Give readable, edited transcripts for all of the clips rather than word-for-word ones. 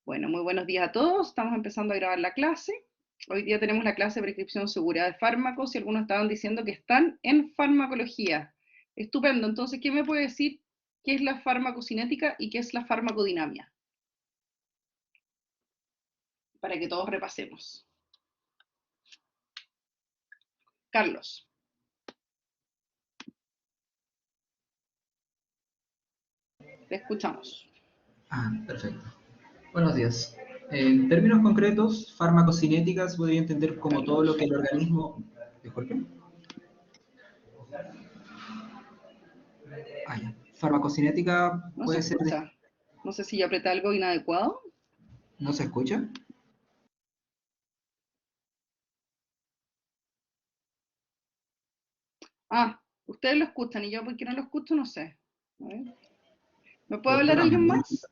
Bueno, muy buenos días a todos. Estamos empezando a grabar la clase. Hoy día tenemos la clase de prescripción seguridad de fármacos y algunos estaban diciendo que están en farmacología. Estupendo. Entonces, ¿quién me puede decir qué es la farmacocinética y qué es la farmacodinamia? Para que todos repasemos. Carlos. Te escuchamos. Perfecto. Buenos días. En términos concretos, farmacocinética se podría entender como todo lo que el organismo... Disculpe. Ya. Farmacocinética No se puede ser... escucha. No sé si yo apreté algo inadecuado. ¿No se escucha? Ustedes lo escuchan y yo porque no lo escucho, no sé. A ver. ¿Me puede Yo hablar alguien también. más?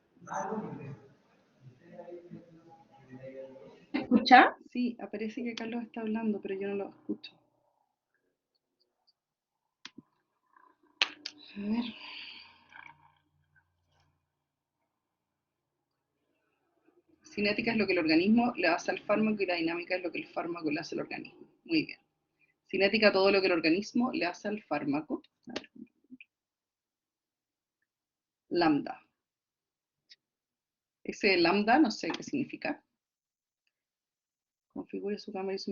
¿Me escucha? Sí, aparece que Carlos está hablando, pero yo no lo escucho. A ver. Cinética es lo que el organismo le hace al fármaco y la dinámica es lo que el fármaco le hace al organismo. Muy bien. Cinética, todo lo que el organismo le hace al fármaco. A ver. Lambda. Ese lambda, no sé qué significa. Configure su cámara y su...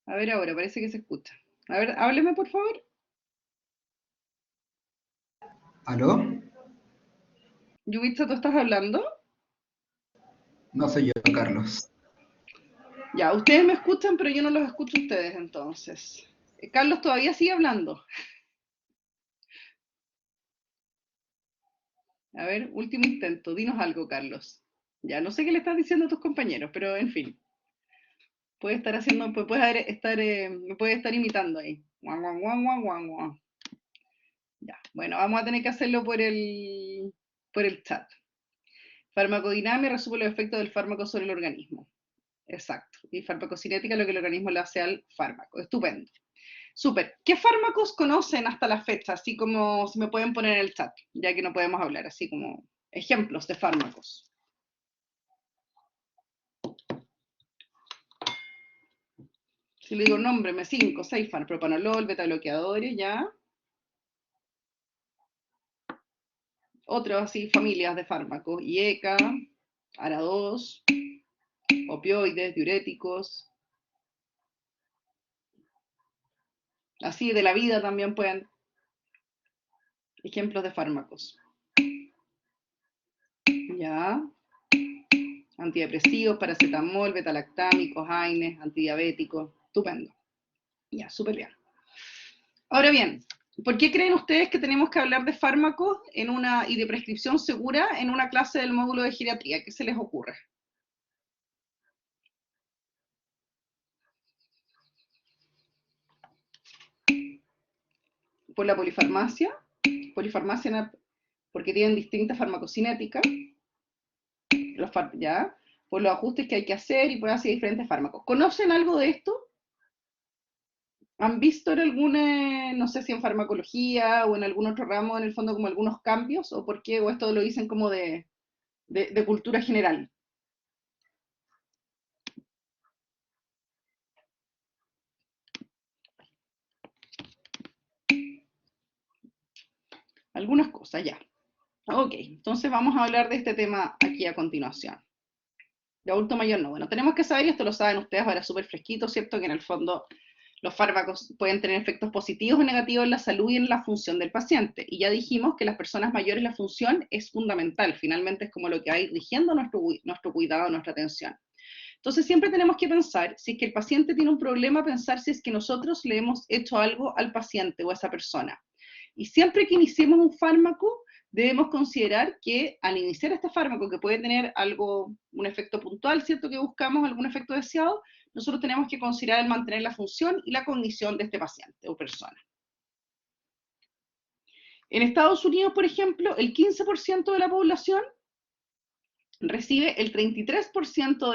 A ver ahora, parece que se escucha. A ver, hábleme por favor. ¿Aló? Yubitsa, ¿tú estás hablando? No soy yo, Carlos. Ya, ustedes me escuchan, pero yo no los escucho a ustedes entonces. Carlos todavía sigue hablando. A ver, último intento, dinos algo, Carlos. Ya, no sé qué le estás diciendo a tus compañeros, pero en fin. Puede estar haciendo, me puede estar imitando ahí. Guau, guau, guau, guau, guau, guau. Ya, bueno, vamos a tener que hacerlo por el chat. Farmacodinamia resume los efectos del fármaco sobre el organismo. Exacto. Y farmacocinética lo que el organismo le hace al fármaco. Estupendo. Súper. ¿Qué fármacos conocen hasta la fecha? Así como si me pueden poner en el chat, ya que no podemos hablar, así como ejemplos de fármacos. Si le digo nómbreme 5, 6 fármacos, propanolol, beta-bloqueadores, ya. Otras así, familias de fármacos, IECA, ARA2, opioides, diuréticos. Así de la vida también pueden. Ejemplos de fármacos. Ya. Antidepresivos, paracetamol, betalactámicos, AINES, antidiabéticos. Estupendo. Ya, súper bien. Ahora bien, ¿por qué creen ustedes que tenemos que hablar de fármacos y de prescripción segura en una clase del módulo de geriatría? ¿Qué se les ocurre? Por la polifarmacia, porque tienen distintas farmacocinéticas, ya, por los ajustes que hay que hacer y pueden hacer diferentes fármacos. ¿Conocen algo de esto? ¿Han visto en alguna, no sé si en farmacología o en algún otro ramo, en el fondo, como algunos cambios? ¿O por qué? ¿O esto lo dicen como de cultura general? Algunas cosas, ya. Ok, entonces vamos a hablar de este tema aquí a continuación. De adulto mayor no. Bueno, tenemos que saber, y esto lo saben ustedes ahora súper fresquito, ¿cierto? Que en el fondo los fármacos pueden tener efectos positivos o negativos en la salud y en la función del paciente. Y ya dijimos que las personas mayores la función es fundamental. Finalmente es como lo que va a ir rigiendo nuestro cuidado, nuestra atención. Entonces siempre tenemos que pensar, si es que el paciente tiene un problema, pensar si es que nosotros le hemos hecho algo al paciente o a esa persona. Y siempre que iniciemos un fármaco, debemos considerar que al iniciar este fármaco, que puede tener un efecto puntual, ¿cierto? Que buscamos algún efecto deseado, nosotros tenemos que considerar el mantener la función y la cognición de este paciente o persona. En Estados Unidos, por ejemplo, el 15% de la población recibe el 33%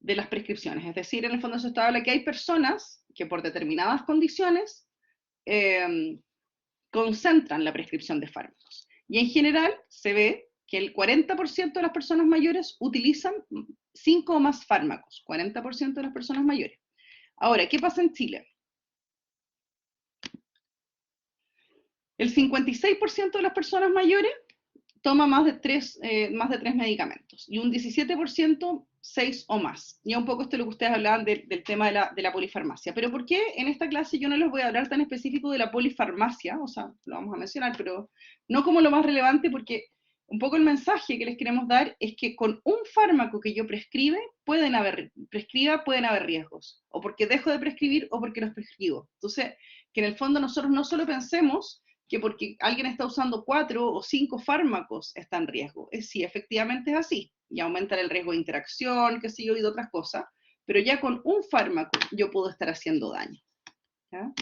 de las prescripciones. Es decir, en el fondo se habla que hay personas que por determinadas condiciones concentran la prescripción de fármacos. Y en general se ve que el 40% de las personas mayores utilizan 5 o más fármacos, 40% de las personas mayores. Ahora, ¿qué pasa en Chile? El 56% de las personas mayores toma más de 3 medicamentos y un 17% 6 o más. Ya un poco esto es lo que ustedes hablaban del tema de la polifarmacia. Pero ¿por qué en esta clase yo no les voy a hablar tan específico de la polifarmacia? O sea, lo vamos a mencionar, pero no como lo más relevante, porque un poco el mensaje que les queremos dar es que con un fármaco que yo prescriba, pueden haber riesgos. O porque dejo de prescribir o porque los prescribo. Entonces, que en el fondo nosotros no solo pensemos que porque alguien está usando 4 o 5 fármacos está en riesgo. Sí, efectivamente es así, y aumenta el riesgo de interacción, qué sé yo, y de otras cosas, pero ya con un fármaco yo puedo estar haciendo daño. ¿Ya?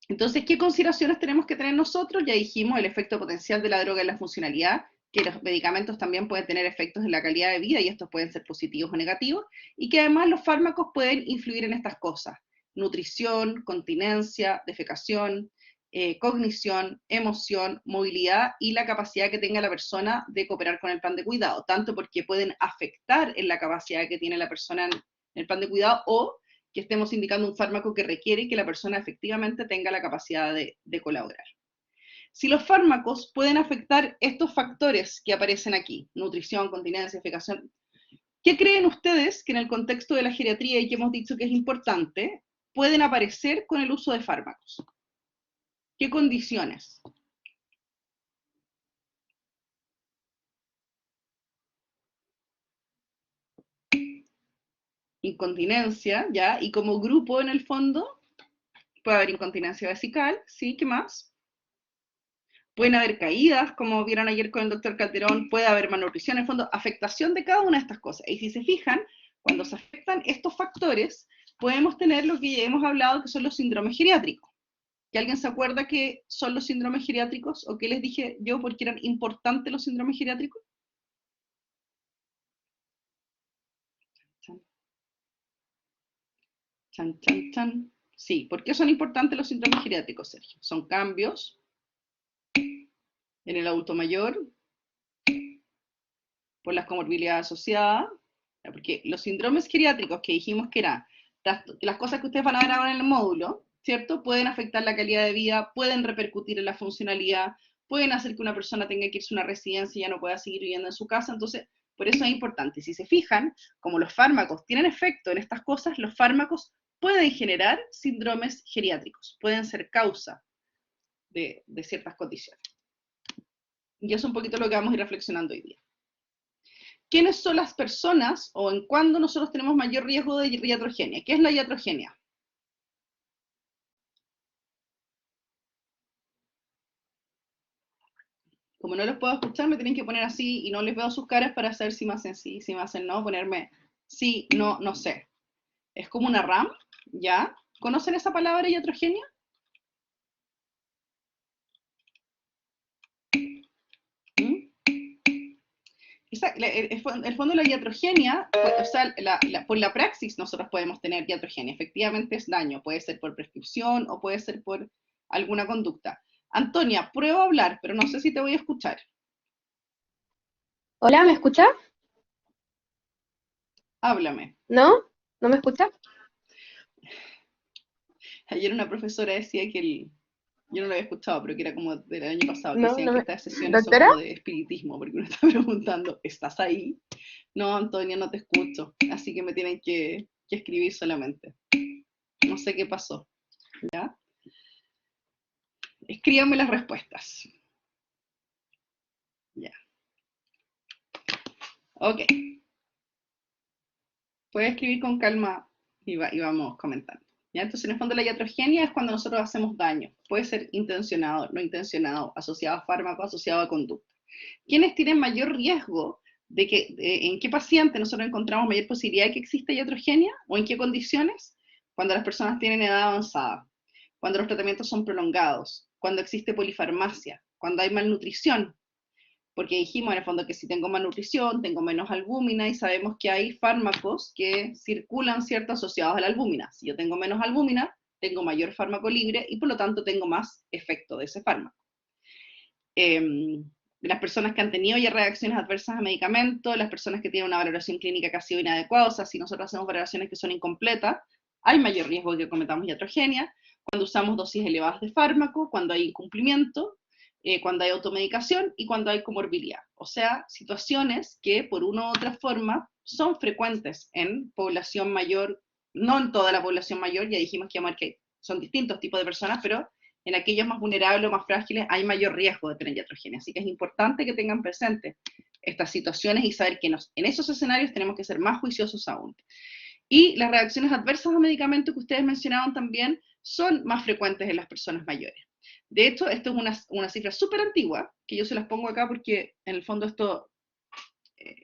Entonces, ¿qué consideraciones tenemos que tener nosotros? Ya dijimos el efecto potencial de la droga en la funcionalidad, que los medicamentos también pueden tener efectos en la calidad de vida, y estos pueden ser positivos o negativos, y que además los fármacos pueden influir en estas cosas: nutrición, continencia, defecación, cognición, emoción, movilidad y la capacidad que tenga la persona de cooperar con el plan de cuidado, tanto porque pueden afectar en la capacidad que tiene la persona en el plan de cuidado, o que estemos indicando un fármaco que requiere que la persona efectivamente tenga la capacidad de colaborar. Si los fármacos pueden afectar estos factores que aparecen aquí, nutrición, continencia, defecación, ¿qué creen ustedes que en el contexto de la geriatría, y que hemos dicho que es importante, pueden aparecer con el uso de fármacos? ¿Qué condiciones? Incontinencia, ¿ya? Y como grupo, en el fondo, puede haber incontinencia vesical, ¿sí? ¿Qué más? Pueden haber caídas, como vieron ayer con el doctor Calderón, puede haber malnutrición, en el fondo, afectación de cada una de estas cosas. Y si se fijan, cuando se afectan estos factores, podemos tener lo que ya hemos hablado, que son los síndromes geriátricos. ¿Que alguien se acuerda qué son los síndromes geriátricos? ¿O qué les dije yo porque eran importantes los síndromes geriátricos? Chan, chan, chan. Sí, ¿por qué son importantes los síndromes geriátricos, Sergio? Son cambios en el adulto mayor por las comorbilidades asociadas, porque los síndromes geriátricos que dijimos que eran las cosas que ustedes van a ver ahora en el módulo, ¿cierto? Pueden afectar la calidad de vida, pueden repercutir en la funcionalidad, pueden hacer que una persona tenga que irse a una residencia y ya no pueda seguir viviendo en su casa. Entonces, por eso es importante. Si se fijan, como los fármacos tienen efecto en estas cosas, los fármacos pueden generar síndromes geriátricos, pueden ser causa de ciertas condiciones. Y eso es un poquito lo que vamos a ir reflexionando hoy día. ¿Quiénes son las personas o en cuándo nosotros tenemos mayor riesgo de iatrogenia? ¿Qué es la iatrogenia? Como no los puedo escuchar, me tienen que poner así y no les veo sus caras para saber si me hacen sí, si me hacen no, ponerme sí, no, no sé. Es como una RAM, ¿ya? ¿Conocen esa palabra iatrogenia? ¿Mm? El fondo de la iatrogenia, o sea, por la praxis nosotros podemos tener iatrogenia. Efectivamente es daño, puede ser por prescripción o puede ser por alguna conducta. Antonia, pruebo a hablar, pero no sé si te voy a escuchar. Hola, ¿me escucha? Háblame. ¿No? ¿No me escucha? Ayer una profesora decía que yo no lo había escuchado, pero que era como del año pasado, que No, decían no que me... estas sesiones son ¿Doctora? como de espiritismo, porque uno está preguntando, ¿estás ahí? No, Antonia, no te escucho, así que me tienen que escribir solamente. No sé qué pasó, ¿ya? Escríbanme las respuestas. Ya. Ok. Puedes escribir con calma y vamos comentando. ¿ya? Entonces, en el fondo, la iatrogenia es cuando nosotros hacemos daño. Puede ser intencionado, no intencionado, asociado a fármaco, asociado a conducta. ¿Quiénes tienen mayor riesgo de que, en qué paciente nosotros encontramos mayor posibilidad de que exista iatrogenia o en qué condiciones? Cuando las personas tienen edad avanzada, cuando los tratamientos son prolongados, cuando existe polifarmacia, cuando hay malnutrición, porque dijimos en el fondo que si tengo malnutrición, tengo menos albúmina y sabemos que hay fármacos que circulan, ¿cierto?, asociados a la albúmina. Si yo tengo menos albúmina, tengo mayor fármaco libre y por lo tanto tengo más efecto de ese fármaco. Las personas que han tenido ya reacciones adversas a medicamentos, las personas que tienen una valoración clínica que ha sido inadecuada, o sea, si nosotros hacemos valoraciones que son incompletas, hay mayor riesgo de que cometamos iatrogenia, cuando usamos dosis elevadas de fármaco, cuando hay incumplimiento, cuando hay automedicación y cuando hay comorbilidad. O sea, situaciones que por una u otra forma son frecuentes en población mayor, no en toda la población mayor, ya dijimos que son distintos tipos de personas, pero en aquellos más vulnerables o más frágiles hay mayor riesgo de tener iatrogenia. Así que es importante que tengan presente estas situaciones y saber que en esos escenarios tenemos que ser más juiciosos aún. Y las reacciones adversas a medicamentos que ustedes mencionaban también son más frecuentes en las personas mayores. De hecho, esto es una cifra súper antigua, que yo se las pongo acá porque en el fondo esto,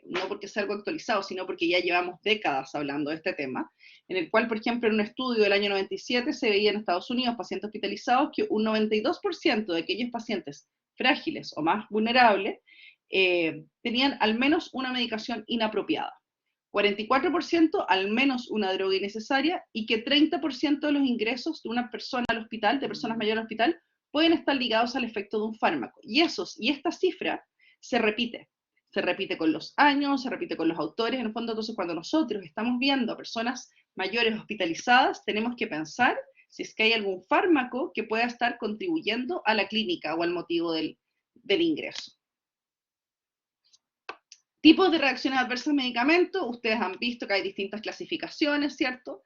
no porque sea algo actualizado, sino porque ya llevamos décadas hablando de este tema, en el cual, por ejemplo, en un estudio del año 97 se veía en Estados Unidos pacientes hospitalizados que un 92% de aquellos pacientes frágiles o más vulnerables tenían al menos una medicación inapropiada. 44% al menos una droga innecesaria y que 30% de los ingresos de una persona al hospital, de personas mayores al hospital, pueden estar ligados al efecto de un fármaco. Y esta cifra se repite con los años, se repite con los autores, en el fondo. Entonces cuando nosotros estamos viendo a personas mayores hospitalizadas, tenemos que pensar si es que hay algún fármaco que pueda estar contribuyendo a la clínica o al motivo del ingreso. Tipos de reacciones adversas a medicamentos, ustedes han visto que hay distintas clasificaciones, ¿cierto?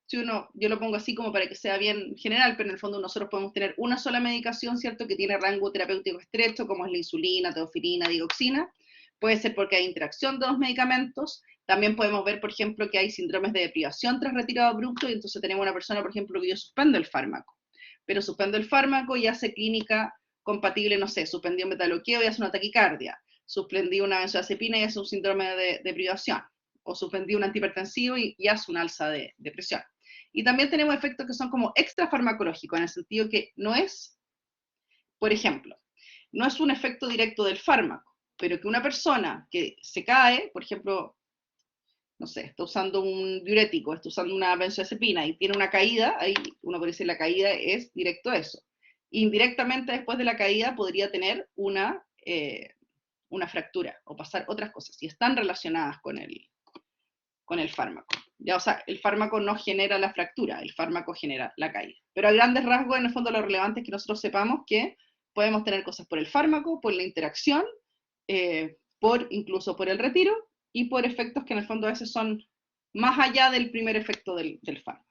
Yo lo pongo así como para que sea bien general, pero en el fondo nosotros podemos tener una sola medicación, ¿cierto?, que tiene rango terapéutico estrecho, como es la insulina, teofilina, digoxina. Puede ser porque hay interacción de dos medicamentos. También podemos ver, por ejemplo, que hay síndromes de deprivación tras retiro abrupto, y entonces tenemos una persona, por ejemplo, que yo suspendo el fármaco. Pero suspendo el fármaco y hace clínica compatible, no sé, suspendió un beta-bloqueo y hace una taquicardia. Suspendí una benzodiazepina y hace un síndrome de privación, o suspendí un antihipertensivo y hace un alza de presión. Y también tenemos efectos que son como extrafarmacológicos, en el sentido que no es, por ejemplo, no es un efecto directo del fármaco, pero que una persona que se cae, por ejemplo, no sé, está usando un diurético, está usando una benzodiazepina y tiene una caída, ahí uno puede decir la caída es directo a eso. Indirectamente después de la caída podría tener una fractura o pasar otras cosas, y están relacionadas con el fármaco. Ya, o sea, el fármaco no genera la fractura, el fármaco genera la caída. Pero a grandes rasgos, en el fondo, lo relevante es que nosotros sepamos que podemos tener cosas por el fármaco, por la interacción, incluso por el retiro, y por efectos que en el fondo a veces son más allá del primer efecto del fármaco.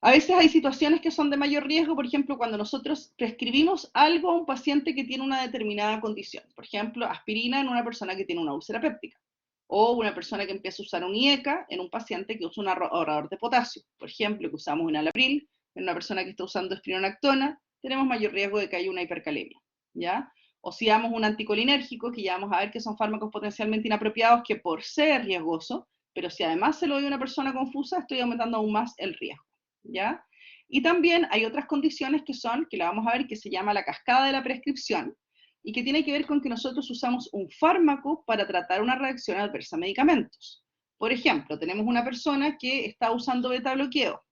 A veces hay situaciones que son de mayor riesgo, por ejemplo, cuando nosotros prescribimos algo a un paciente que tiene una determinada condición. Por ejemplo, aspirina en una persona que tiene una úlcera péptica. O una persona que empieza a usar un IECA en un paciente que usa un ahorrador de potasio. Por ejemplo, que usamos un enalapril en una persona que está usando espironolactona, tenemos mayor riesgo de que haya una hipercalemia, ¿ya? O si damos un anticolinérgico, que ya vamos a ver que son fármacos potencialmente inapropiados, que por ser riesgoso, pero si además se lo doy a una persona confusa, estoy aumentando aún más el riesgo, ¿ya? Y también hay otras condiciones que la vamos a ver, que se llama la cascada de la prescripción, y que tiene que ver con que nosotros usamos un fármaco para tratar una reacción adversa a medicamentos. Por ejemplo, tenemos una persona que está usando beta-bloqueo,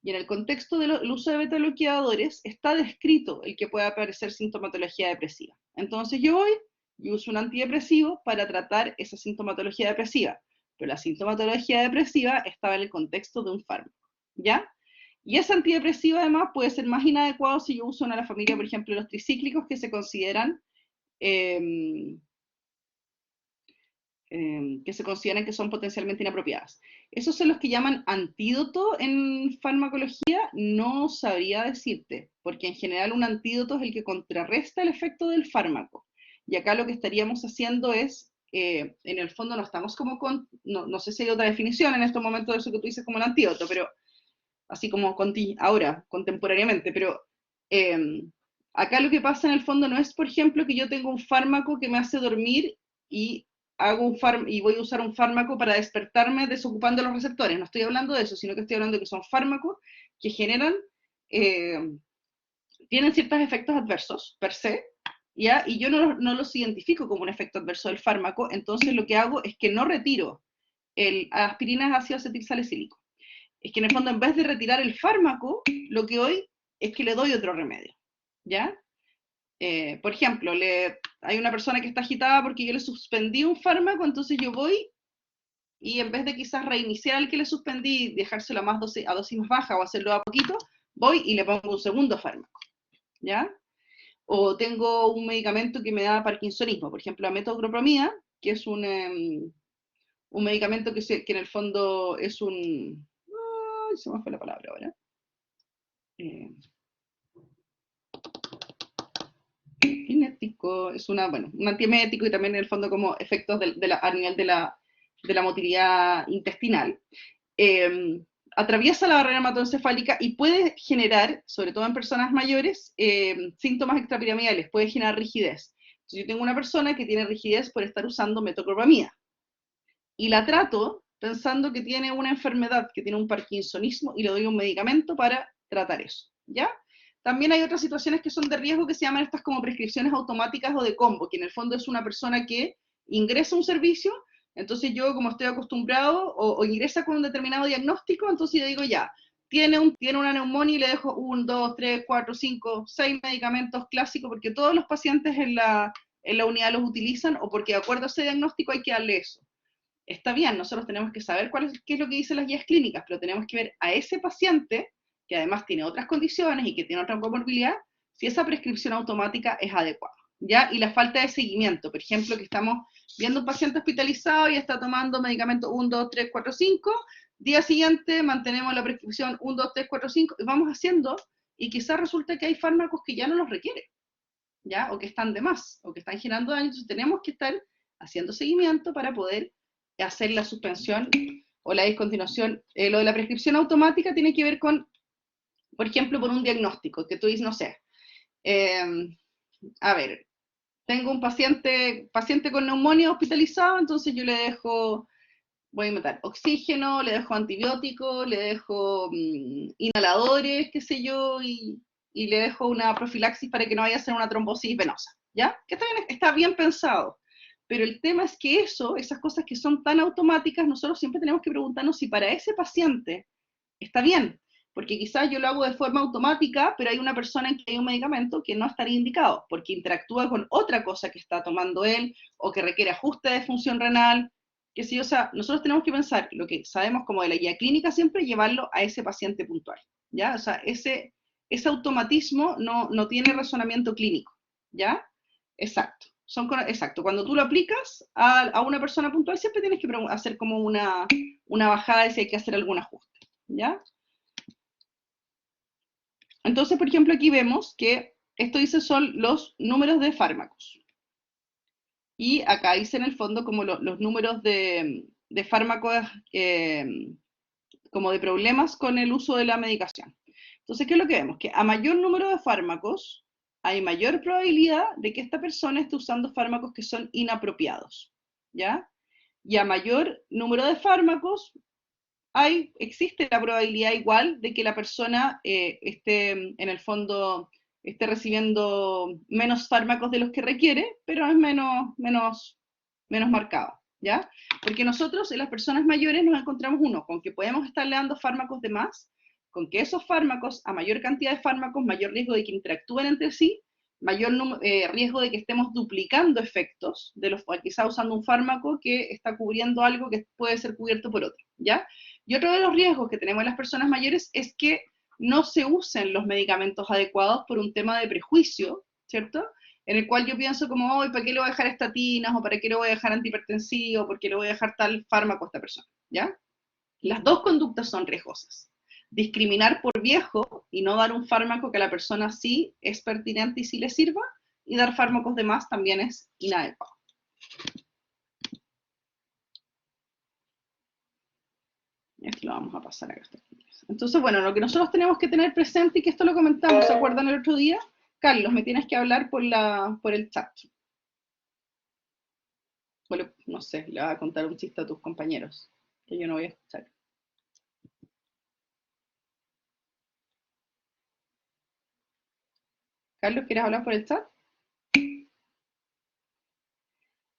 y en el contexto del uso de beta-bloqueadores está descrito el que pueda aparecer sintomatología depresiva. Entonces yo voy y uso un antidepresivo para tratar esa sintomatología depresiva, pero la sintomatología depresiva estaba en el contexto de un fármaco, ¿ya? Y ese antidepresivo además puede ser más inadecuado si yo uso una de la familia, por ejemplo, los tricíclicos, que se consideran que son potencialmente inapropiadas. Esos son los que llaman antídoto en farmacología. No sabría decirte, porque en general un antídoto es el que contrarresta el efecto del fármaco. Y acá lo que estaríamos haciendo es en el fondo no estamos como con, no sé si hay otra definición en estos momentos de eso que tú dices como el antídoto, pero así como ahora, contemporáneamente, pero acá lo que pasa en el fondo no es, por ejemplo, que yo tengo un fármaco que me hace dormir y y voy a usar un fármaco para despertarme desocupando los receptores. No estoy hablando de eso, sino que estoy hablando de que son fármacos que generan, tienen ciertos efectos adversos per se, ¿ya? Y yo no los identifico como un efecto adverso del fármaco, entonces lo que hago es que no retiro aspirina es ácido acetilsalicílico. Es que en el fondo, en vez de retirar el fármaco, lo que hoy es que le doy otro remedio, ¿ya? Por ejemplo, hay una persona que está agitada porque yo le suspendí un fármaco, entonces yo voy y en vez de quizás reiniciar al que le suspendí y dejárselo a dosis más baja o hacerlo a poquito, voy y le pongo un segundo fármaco, ¿ya? O tengo un medicamento que me da parkinsonismo, por ejemplo, la metoclopramida, que es un medicamento que en el fondo es un... Ay, se me fue la palabra ahora. Kinético, es un antiemético y también en el fondo como efectos a nivel de la motilidad intestinal. Atraviesa la barrera hematoencefálica y puede generar, sobre todo en personas mayores, síntomas extrapiramidales, puede generar rigidez. Entonces, yo tengo una persona que tiene rigidez por estar usando metoclopramida y la trato pensando que tiene una enfermedad, que tiene un parkinsonismo y le doy un medicamento para tratar eso, ¿ya? También hay otras situaciones que son de riesgo que se llaman estas como prescripciones automáticas o de combo, que en el fondo es una persona que ingresa a un servicio, entonces yo como estoy acostumbrado o ingresa con un determinado diagnóstico, entonces yo digo ya, tiene una neumonía y le dejo 1, 2, 3, 4, 5, 6 medicamentos clásicos porque todos los pacientes en la unidad los utilizan o porque de acuerdo a ese diagnóstico hay que darle eso. Está bien, nosotros tenemos que saber qué es lo que dicen las guías clínicas, pero tenemos que ver a ese paciente, que además tiene otras condiciones y que tiene otra comorbilidad, si esa prescripción automática es adecuada, ¿ya? Y la falta de seguimiento, por ejemplo, que estamos viendo un paciente hospitalizado y está tomando medicamento 1, 2, 3, 4, 5, día siguiente mantenemos la prescripción 1, 2, 3, 4, 5, y vamos haciendo, y quizás resulta que hay fármacos que ya no los requieren, ¿ya? O que están de más, o que están generando daño, entonces tenemos que estar haciendo seguimiento para poder hacer la suspensión o la discontinuación. Lo de la prescripción automática tiene que ver con, por ejemplo, por un diagnóstico, que tú dices, no sé, a ver, tengo un paciente con neumonía hospitalizado, entonces yo le dejo, voy a inventar, oxígeno, le dejo antibióticos, le dejo inhaladores, qué sé yo, y le dejo una profilaxis para que no vaya a hacer una trombosis venosa, ¿ya? Que está bien pensado. Pero el tema es que esas cosas que son tan automáticas, nosotros siempre tenemos que preguntarnos si para ese paciente está bien, porque quizás yo lo hago de forma automática, pero hay una persona en que hay un medicamento que no estaría indicado, porque interactúa con otra cosa que está tomando él, o que requiere ajuste de función renal, que sí, o sea, nosotros tenemos que pensar lo que sabemos como de la guía clínica siempre, llevarlo a ese paciente puntual, ¿ya? O sea, ese automatismo no tiene razonamiento clínico, ¿ya? Exacto. Exacto, cuando tú lo aplicas a una persona puntual, siempre tienes que hacer como una bajada de si hay que hacer algún ajuste, ¿ya? Entonces, por ejemplo, aquí vemos que esto dice son los números de fármacos. Y acá dice en el fondo como los números de fármacos, como de problemas con el uso de la medicación. Entonces, ¿qué es lo que vemos? Que a mayor número de fármacos, hay mayor probabilidad de que esta persona esté usando fármacos que son inapropiados, ¿ya? Y a mayor número de fármacos, existe la probabilidad igual de que la persona esté, en el fondo, esté recibiendo menos fármacos de los que requiere, pero es menos marcado, ¿ya? Porque nosotros, en las personas mayores, nos encontramos con que podemos estarle dando fármacos de más, con que esos fármacos, a mayor cantidad de fármacos, mayor riesgo de que interactúen entre sí, mayor riesgo de que estemos duplicando efectos, quizá usando un fármaco que está cubriendo algo que puede ser cubierto por otro, ¿ya? Y otro de los riesgos que tenemos en las personas mayores es que no se usen los medicamentos adecuados por un tema de prejuicio, ¿cierto? En el cual yo pienso como, hoy, ¿para qué le voy a dejar estatinas? ¿O para qué le voy a dejar antihipertensivo? ¿Por qué le voy a dejar tal fármaco a esta persona? ¿Ya? Las dos conductas son riesgosas. Discriminar por viejo y no dar un fármaco que a la persona sí es pertinente y sí le sirva, y dar fármacos de más también es inadecuado. Esto lo vamos a pasar acá. Entonces, bueno, lo que nosotros tenemos que tener presente, y que esto lo comentamos, ¿se acuerdan el otro día? Carlos, me tienes que hablar por el chat. Bueno, no sé, le vas a contar un chiste a tus compañeros, que yo no voy a escuchar. Carlos, ¿quieres hablar por el chat?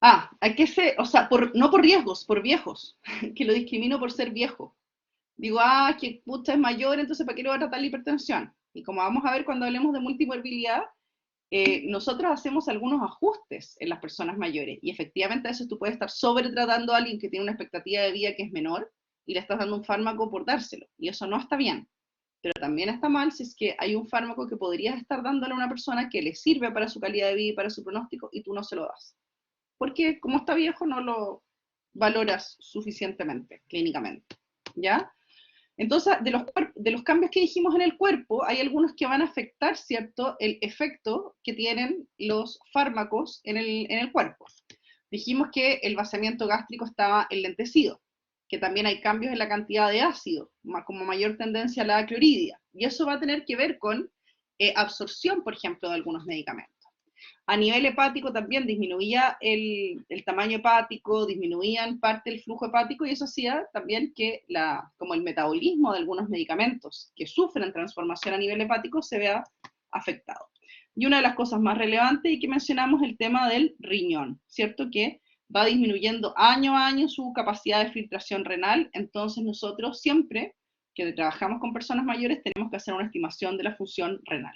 Ah, hay que ser, o sea, no por riesgos, por viejos, que lo discrimino por ser viejo. Digo, que pucha es mayor, entonces ¿para qué le voy a tratar la hipertensión? Y como vamos a ver cuando hablemos de multimorbilidad, nosotros hacemos algunos ajustes en las personas mayores y efectivamente a veces tú puedes estar sobretratando a alguien que tiene una expectativa de vida que es menor y le estás dando un fármaco por dárselo y eso no está bien, pero también está mal si es que hay un fármaco que podrías estar dándole a una persona que le sirve para su calidad de vida y para su pronóstico y tú no se lo das, porque como está viejo no lo valoras suficientemente clínicamente, ¿ya? Entonces, de los cambios que dijimos en el cuerpo, hay algunos que van a afectar, ¿cierto?, el efecto que tienen los fármacos en el cuerpo. Dijimos que el vaciamiento gástrico estaba enlentecido, que también hay cambios en la cantidad de ácido, como mayor tendencia a la clorhidia, y eso va a tener que ver con absorción, por ejemplo, de algunos medicamentos. A nivel hepático también disminuía el tamaño hepático, disminuía en parte el flujo hepático y eso hacía también que como el metabolismo de algunos medicamentos que sufren transformación a nivel hepático se vea afectado. Y una de las cosas más relevantes y que mencionamos es el tema del riñón, ¿cierto? Que va disminuyendo año a año su capacidad de filtración renal, entonces nosotros siempre que trabajamos con personas mayores tenemos que hacer una estimación de la función renal.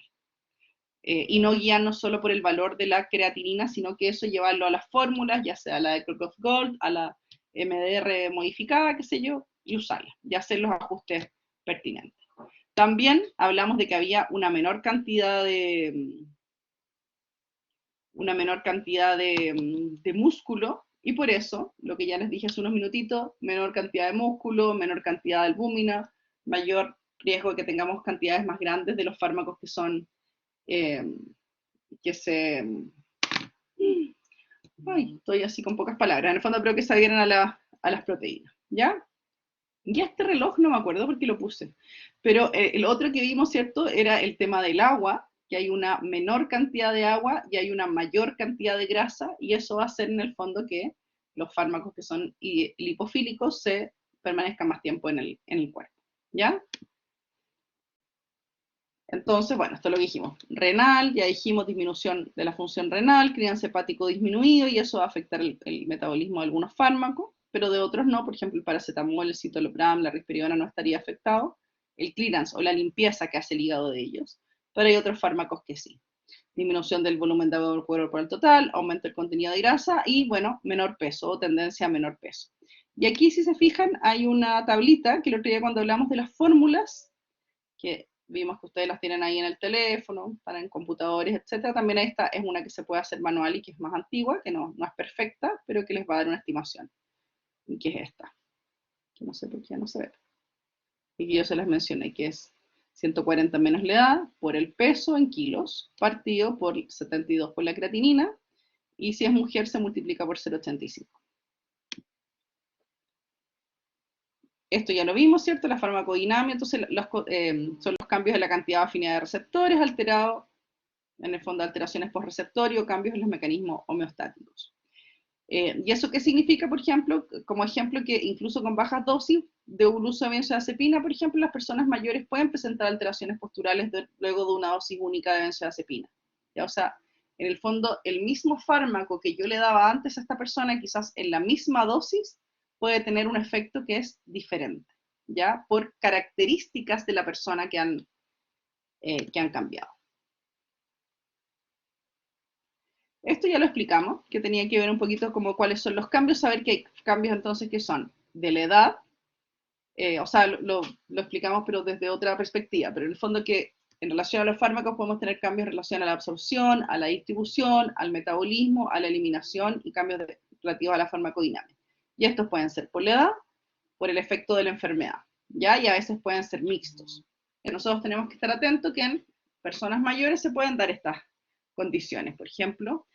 Y no guiarnos solo por el valor de la creatinina, sino que eso llevarlo a las fórmulas, ya sea a la de Kirkhoff Gold, a la MDR modificada, qué sé yo, y usarla, y hacer los ajustes pertinentes. También hablamos de que había una menor cantidad de músculo, y por eso, lo que ya les dije hace unos minutitos, menor cantidad de músculo, menor cantidad de albúmina, mayor riesgo de que tengamos cantidades más grandes de los fármacos que son que se... Ay, estoy así con pocas palabras. En el fondo creo que se adhieren a las proteínas, ¿ya? Y este reloj no me acuerdo por qué lo puse. Pero el otro que vimos, ¿cierto? Era el tema del agua, que hay una menor cantidad de agua y hay una mayor cantidad de grasa, y eso va a hacer en el fondo que los fármacos que son lipofílicos se permanezcan más tiempo en el cuerpo, ¿ya? Entonces, bueno, esto lo dijimos. Renal, ya dijimos disminución de la función renal, clearance hepático disminuido, y eso va a afectar el metabolismo de algunos fármacos, pero de otros no, por ejemplo, el paracetamol, el citalopram, la risperidona no estaría afectado, el clearance o la limpieza que hace el hígado de ellos, pero hay otros fármacos que sí. Disminución del volumen de agua corporal total, aumento del contenido de grasa y, bueno, menor peso o tendencia a menor peso. Y aquí, si se fijan, hay una tablita que el otro día cuando hablamos de las fórmulas, que vimos que ustedes las tienen ahí en el teléfono, para en computadores, etcétera. También esta es una que se puede hacer manual y que es más antigua, que no es perfecta, pero que les va a dar una estimación. Y que es esta, que no sé por qué no se ve. Y que yo se las mencioné, que es 140 menos la edad por el peso en kilos, partido por 72 por la creatinina, y si es mujer se multiplica por 0,85. Esto ya lo vimos, ¿cierto? La farmacodinamia, entonces son los cambios en la cantidad de afinidad de receptores alterados, en el fondo alteraciones por receptorio o cambios en los mecanismos homeostáticos. ¿Y eso qué significa, por ejemplo? Como ejemplo que incluso con bajas dosis de un uso de benzodiazepina, por ejemplo, las personas mayores pueden presentar alteraciones posturales luego de una dosis única de benzodiazepina. ¿Ya? O sea, en el fondo, el mismo fármaco que yo le daba antes a esta persona, quizás en la misma dosis, puede tener un efecto que es diferente, ¿ya? Por características de la persona que han cambiado. Esto ya lo explicamos, que tenía que ver un poquito como cuáles son los cambios, saber que hay cambios entonces que son de la edad, o sea, lo explicamos pero desde otra perspectiva, pero en el fondo que en relación a los fármacos podemos tener cambios en relación a la absorción, a la distribución, al metabolismo, a la eliminación y cambios relativos a la farmacodinámica. Y estos pueden ser por la edad, por el efecto de la enfermedad, ¿ya? Y a veces pueden ser mixtos. Y nosotros tenemos que estar atentos que en personas mayores se pueden dar estas condiciones, por ejemplo,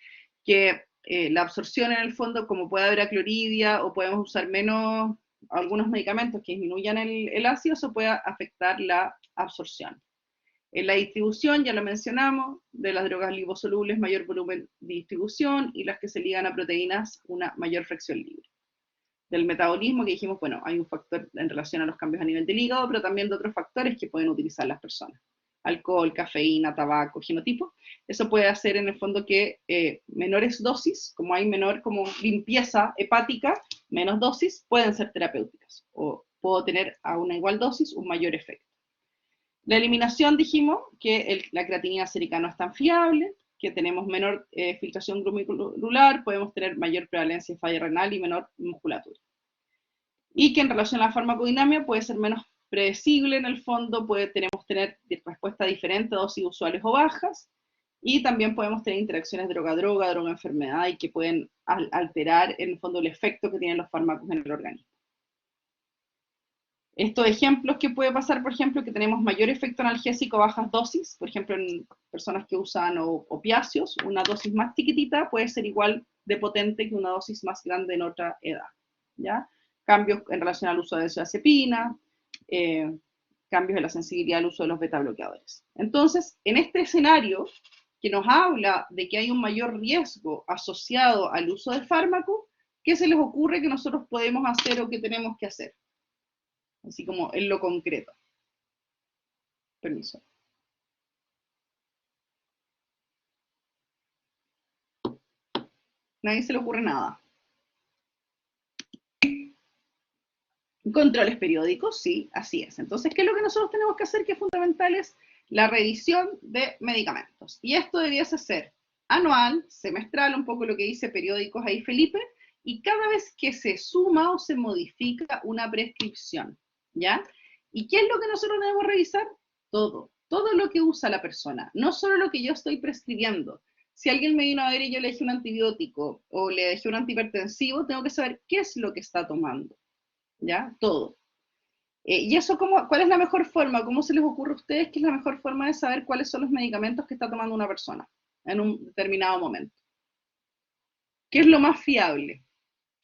que la absorción en el fondo, como puede haber acloridia o podemos usar menos algunos medicamentos que disminuyan el ácido, eso puede afectar la absorción. En la distribución, ya lo mencionamos, de las drogas liposolubles, mayor volumen de distribución, y las que se ligan a proteínas, una mayor fracción libre. Del metabolismo, que dijimos, bueno, hay un factor en relación a los cambios a nivel del hígado, pero también de otros factores que pueden utilizar las personas. Alcohol, cafeína, tabaco, genotipo. Eso puede hacer en el fondo que menores dosis, como hay menor como limpieza hepática, menos dosis, pueden ser terapéuticas. O puedo tener a una igual dosis un mayor efecto. La eliminación, dijimos que la creatinina sérica no es tan fiable, que tenemos menor filtración glomerular, podemos tener mayor prevalencia de falla renal y menor musculatura. Y que en relación a la farmacodinámica puede ser menos predecible en el fondo, tenemos tener respuesta diferente a dosis usuales o bajas, y también podemos tener interacciones droga-droga, droga-enfermedad, y que pueden alterar en el fondo el efecto que tienen los fármacos en el organismo. Estos ejemplos que puede pasar, por ejemplo, que tenemos mayor efecto analgésico a bajas dosis, por ejemplo, en personas que usan opiáceos, una dosis más chiquitita puede ser igual de potente que una dosis más grande en otra edad, ¿ya? Cambios en relación al uso de benzodiazepina, cambios en la sensibilidad al uso de los beta-bloqueadores. Entonces, en este escenario, que nos habla de que hay un mayor riesgo asociado al uso de fármacos, ¿qué se les ocurre que nosotros podemos hacer o que tenemos que hacer? Así como en lo concreto. Permiso. Nadie se le ocurre nada. Controles periódicos, sí, así es. Entonces, ¿qué es lo que nosotros tenemos que hacer? Que es fundamental es la revisión de medicamentos. Y esto debiese ser anual, semestral, un poco lo que dice periódicos ahí Felipe, y cada vez que se suma o se modifica una prescripción, ¿ya? ¿Y qué es lo que nosotros debemos revisar? Todo lo que usa la persona, no solo lo que yo estoy prescribiendo. Si alguien me vino a ver y yo le dejé un antibiótico o le dejé un antihipertensivo, tengo que saber qué es lo que está tomando, ¿ya? Todo. ¿Y eso cuál es la mejor forma? ¿Cómo se les ocurre a ustedes que es la mejor forma de saber cuáles son los medicamentos que está tomando una persona en un determinado momento? ¿Qué es lo más fiable?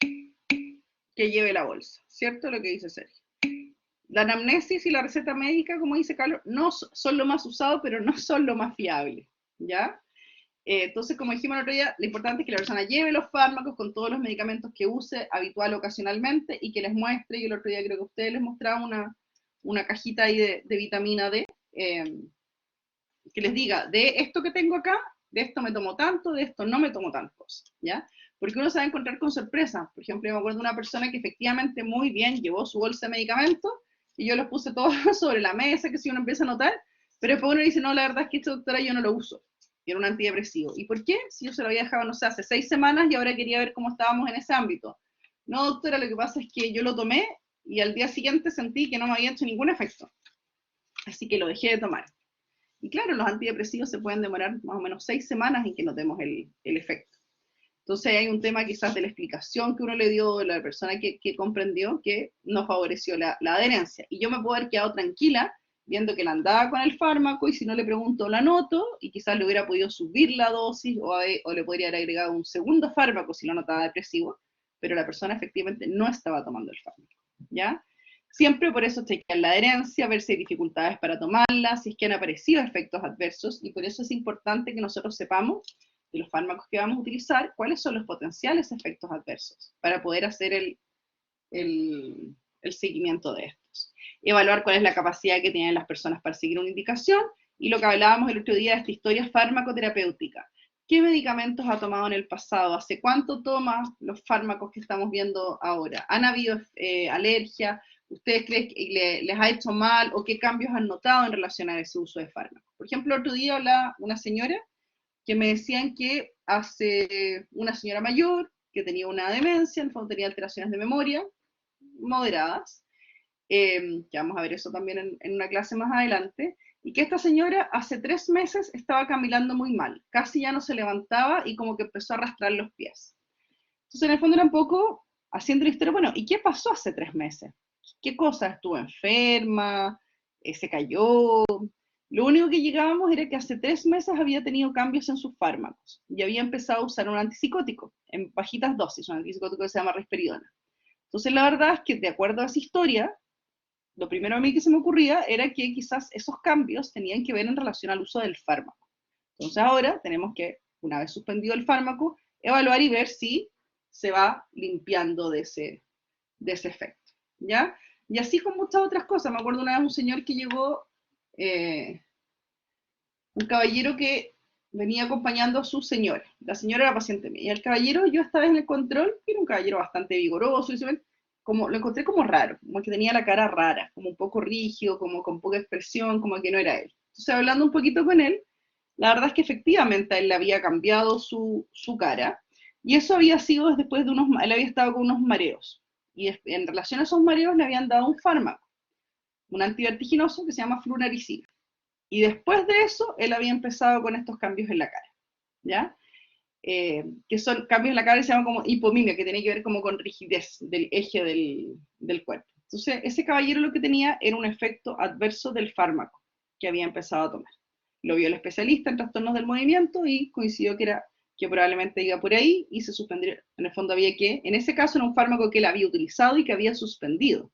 Que lleve la bolsa, ¿cierto? Lo que dice Sergio. La anamnesis y la receta médica, como dice Carlos, no son lo más usado, pero no son lo más fiable, ¿ya? Entonces, como dijimos el otro día, lo importante es que la persona lleve los fármacos con todos los medicamentos que use habitual o ocasionalmente y que les muestre, y el otro día creo que ustedes les mostraban una cajita ahí de vitamina D, que les diga, de esto que tengo acá, de esto me tomo tanto, de esto no me tomo tantos, ¿ya? Porque uno se va a encontrar con sorpresas. Por ejemplo, yo me acuerdo de una persona que efectivamente muy bien llevó su bolsa de medicamentos y yo los puse todos sobre la mesa, que si uno empieza a notar, pero después uno dice, no, la verdad es que esto, doctora, yo no lo uso. Y era un antidepresivo. ¿Y por qué? Si yo se lo había dejado, no sé, hace 6 semanas y ahora quería ver cómo estábamos en ese ámbito. No, doctora, lo que pasa es que yo lo tomé y al día siguiente sentí que no me había hecho ningún efecto. Así que lo dejé de tomar. Y claro, los antidepresivos se pueden demorar más o menos 6 semanas en que notemos el efecto. Entonces hay un tema quizás de la explicación que uno le dio, de la persona que comprendió, que no favoreció la adherencia. Y yo me puedo haber quedado tranquila viendo que él andaba con el fármaco y si no le pregunto la anoto y quizás le hubiera podido subir la dosis o le podría haber agregado un segundo fármaco si lo notaba depresivo, pero la persona efectivamente no estaba tomando el fármaco, ¿ya? Siempre por eso chequear la adherencia, ver si hay dificultades para tomarla, si es que han aparecido efectos adversos, y por eso es importante que nosotros sepamos de los fármacos que vamos a utilizar, cuáles son los potenciales efectos adversos, para poder hacer el seguimiento de estos. Evaluar cuál es la capacidad que tienen las personas para seguir una indicación, y lo que hablábamos el otro día de esta historia farmacoterapéutica. ¿Qué medicamentos ha tomado en el pasado? ¿Hace cuánto toma los fármacos que estamos viendo ahora? ¿Han habido alergia? ¿Ustedes creen que les ha hecho mal? ¿O qué cambios han notado en relación a ese uso de fármacos? Por ejemplo, el otro día hablaba una señora que me decían que hace una señora mayor, que tenía una demencia, en el fondo tenía alteraciones de memoria moderadas, que vamos a ver eso también en una clase más adelante, y que esta señora hace 3 meses estaba caminando muy mal, casi ya no se levantaba y como que empezó a arrastrar los pies. Entonces en el fondo era un poco haciendo la historia, bueno, ¿y qué pasó hace 3 meses? ¿Qué cosa? ¿Estuvo enferma? ¿Se cayó? Lo único que llegábamos era que hace 3 meses había tenido cambios en sus fármacos y había empezado a usar un antipsicótico en bajitas dosis, un antipsicótico que se llama risperidona. Entonces la verdad es que de acuerdo a esa historia, lo primero a mí que se me ocurría era que quizás esos cambios tenían que ver en relación al uso del fármaco. Entonces ahora tenemos que, una vez suspendido el fármaco, evaluar y ver si se va limpiando de ese efecto, ¿ya? Y así con muchas otras cosas. Me acuerdo una vez un señor que llegó, un caballero que venía acompañando a su señora. La señora era paciente mía. Y el caballero, yo esta vez en el control, era un caballero bastante vigoroso, y como, lo encontré como raro, como que tenía la cara rara, como un poco rígido, como con poca expresión, como que no era él. Entonces, hablando un poquito con él, la verdad es que efectivamente a él le había cambiado su cara, y eso había sido después de él había estado con unos mareos, y en relación a esos mareos le habían dado un fármaco, un antivertiginoso que se llama flunaricina. Y después de eso, él había empezado con estos cambios en la cara, ¿ya? Que son cambios en la cara que se llaman como hipomimia, que tiene que ver como con rigidez del eje del cuerpo. Entonces, ese caballero lo que tenía era un efecto adverso del fármaco que había empezado a tomar. Lo vio el especialista en trastornos del movimiento y coincidió que probablemente iba por ahí y se suspendió. En el fondo había que, en ese caso era un fármaco que él había utilizado y que había suspendido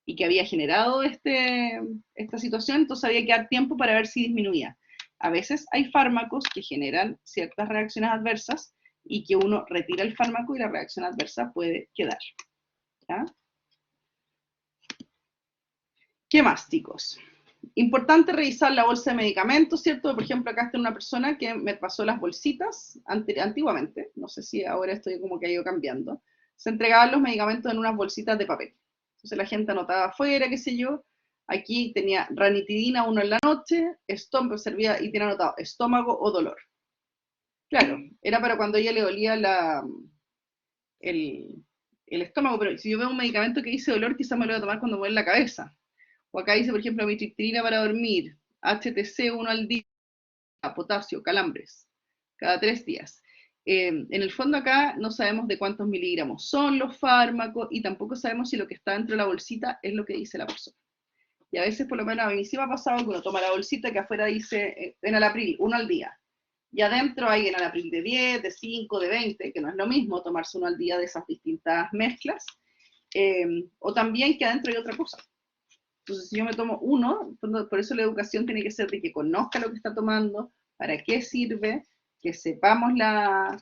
y que había generado esta situación, entonces había que dar tiempo para ver si disminuía. A veces hay fármacos que generan ciertas reacciones adversas y que uno retira el fármaco y la reacción adversa puede quedar. ¿Ya? ¿Qué más, chicos? Importante revisar la bolsa de medicamentos, ¿cierto? Por ejemplo, acá está una persona que me pasó las bolsitas antiguamente, no sé si ahora estoy como que ha ido cambiando, se entregaban los medicamentos en unas bolsitas de papel. Entonces la gente anotaba afuera, qué sé yo, aquí tenía ranitidina 1 en la noche, estómago, servía y tiene anotado estómago o dolor. Claro, era para cuando ella le dolía el, el estómago, pero si yo veo un medicamento que dice dolor, quizás me lo voy a tomar cuando me duele la cabeza. O acá dice, por ejemplo, amitriptilina para dormir, HTC 1 al día, potasio, calambres, cada 3 días. En el fondo acá no sabemos de cuántos miligramos son los fármacos y tampoco sabemos si lo que está dentro de la bolsita es lo que dice la persona. Y a veces, por lo menos a mí sí me ha pasado que uno toma la bolsita que afuera dice enalapril, 1 al día. Y adentro hay enalapril de 10, de 5, de 20, que no es lo mismo tomarse 1 al día de esas distintas mezclas. O también que adentro hay otra cosa. Entonces, si yo me tomo uno, por eso la educación tiene que ser de que conozca lo que está tomando, para qué sirve, que sepamos la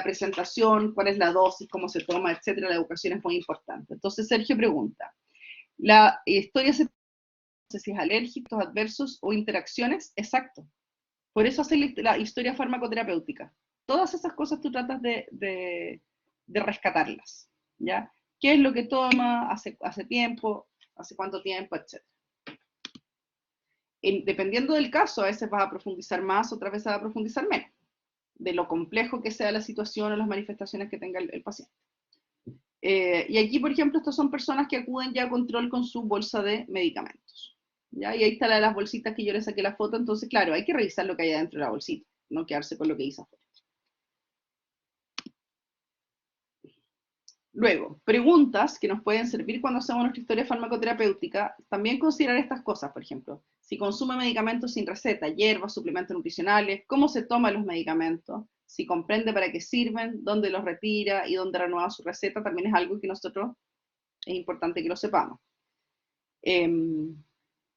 presentación, cuál es la dosis, cómo se toma, etcétera. La educación es muy importante. Entonces, Sergio pregunta, ¿la historia no sé si es alérgicos, adversos o interacciones? Exacto. Por eso hace la historia farmacoterapéutica. Todas esas cosas tú tratas de rescatarlas, ¿ya? ¿Qué es lo que toma hace tiempo? ¿Hace cuánto tiempo? Etcétera. Dependiendo del caso, a veces vas a profundizar más, otras veces vas a profundizar menos, de lo complejo que sea la situación o las manifestaciones que tenga el paciente. Y aquí, por ejemplo, estas son personas que acuden ya a control con su bolsa de medicamentos. ¿Ya? Y ahí está la de las bolsitas que yo le saqué la foto, entonces, claro, hay que revisar lo que hay adentro de la bolsita, no quedarse con lo que dice afuera. Luego, preguntas que nos pueden servir cuando hacemos nuestra historia farmacoterapéutica, también considerar estas cosas, por ejemplo, si consume medicamentos sin receta, hierbas, suplementos nutricionales, cómo se toman los medicamentos, si comprende para qué sirven, dónde los retira y dónde renueva su receta, también es algo que nosotros es importante que lo sepamos.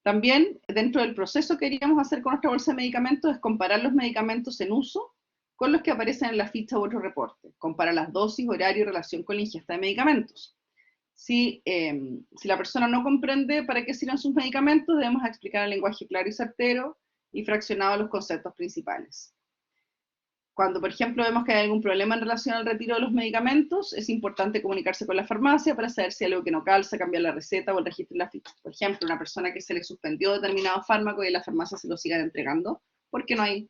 También, dentro del proceso que queríamos hacer con nuestra bolsa de medicamentos, es comparar los medicamentos en uso con los que aparecen en la ficha u otro reporte. Compara las dosis, horario y relación con la ingesta de medicamentos. Si la persona no comprende para qué sirven sus medicamentos, debemos explicar en lenguaje claro y certero y fraccionado los conceptos principales. Cuando, por ejemplo, vemos que hay algún problema en relación al retiro de los medicamentos, es importante comunicarse con la farmacia para saber si hay algo que no calza, cambiar la receta o el registro en la ficha. Por ejemplo, una persona que se le suspendió determinado fármaco y en la farmacia se lo sigan entregando porque no hay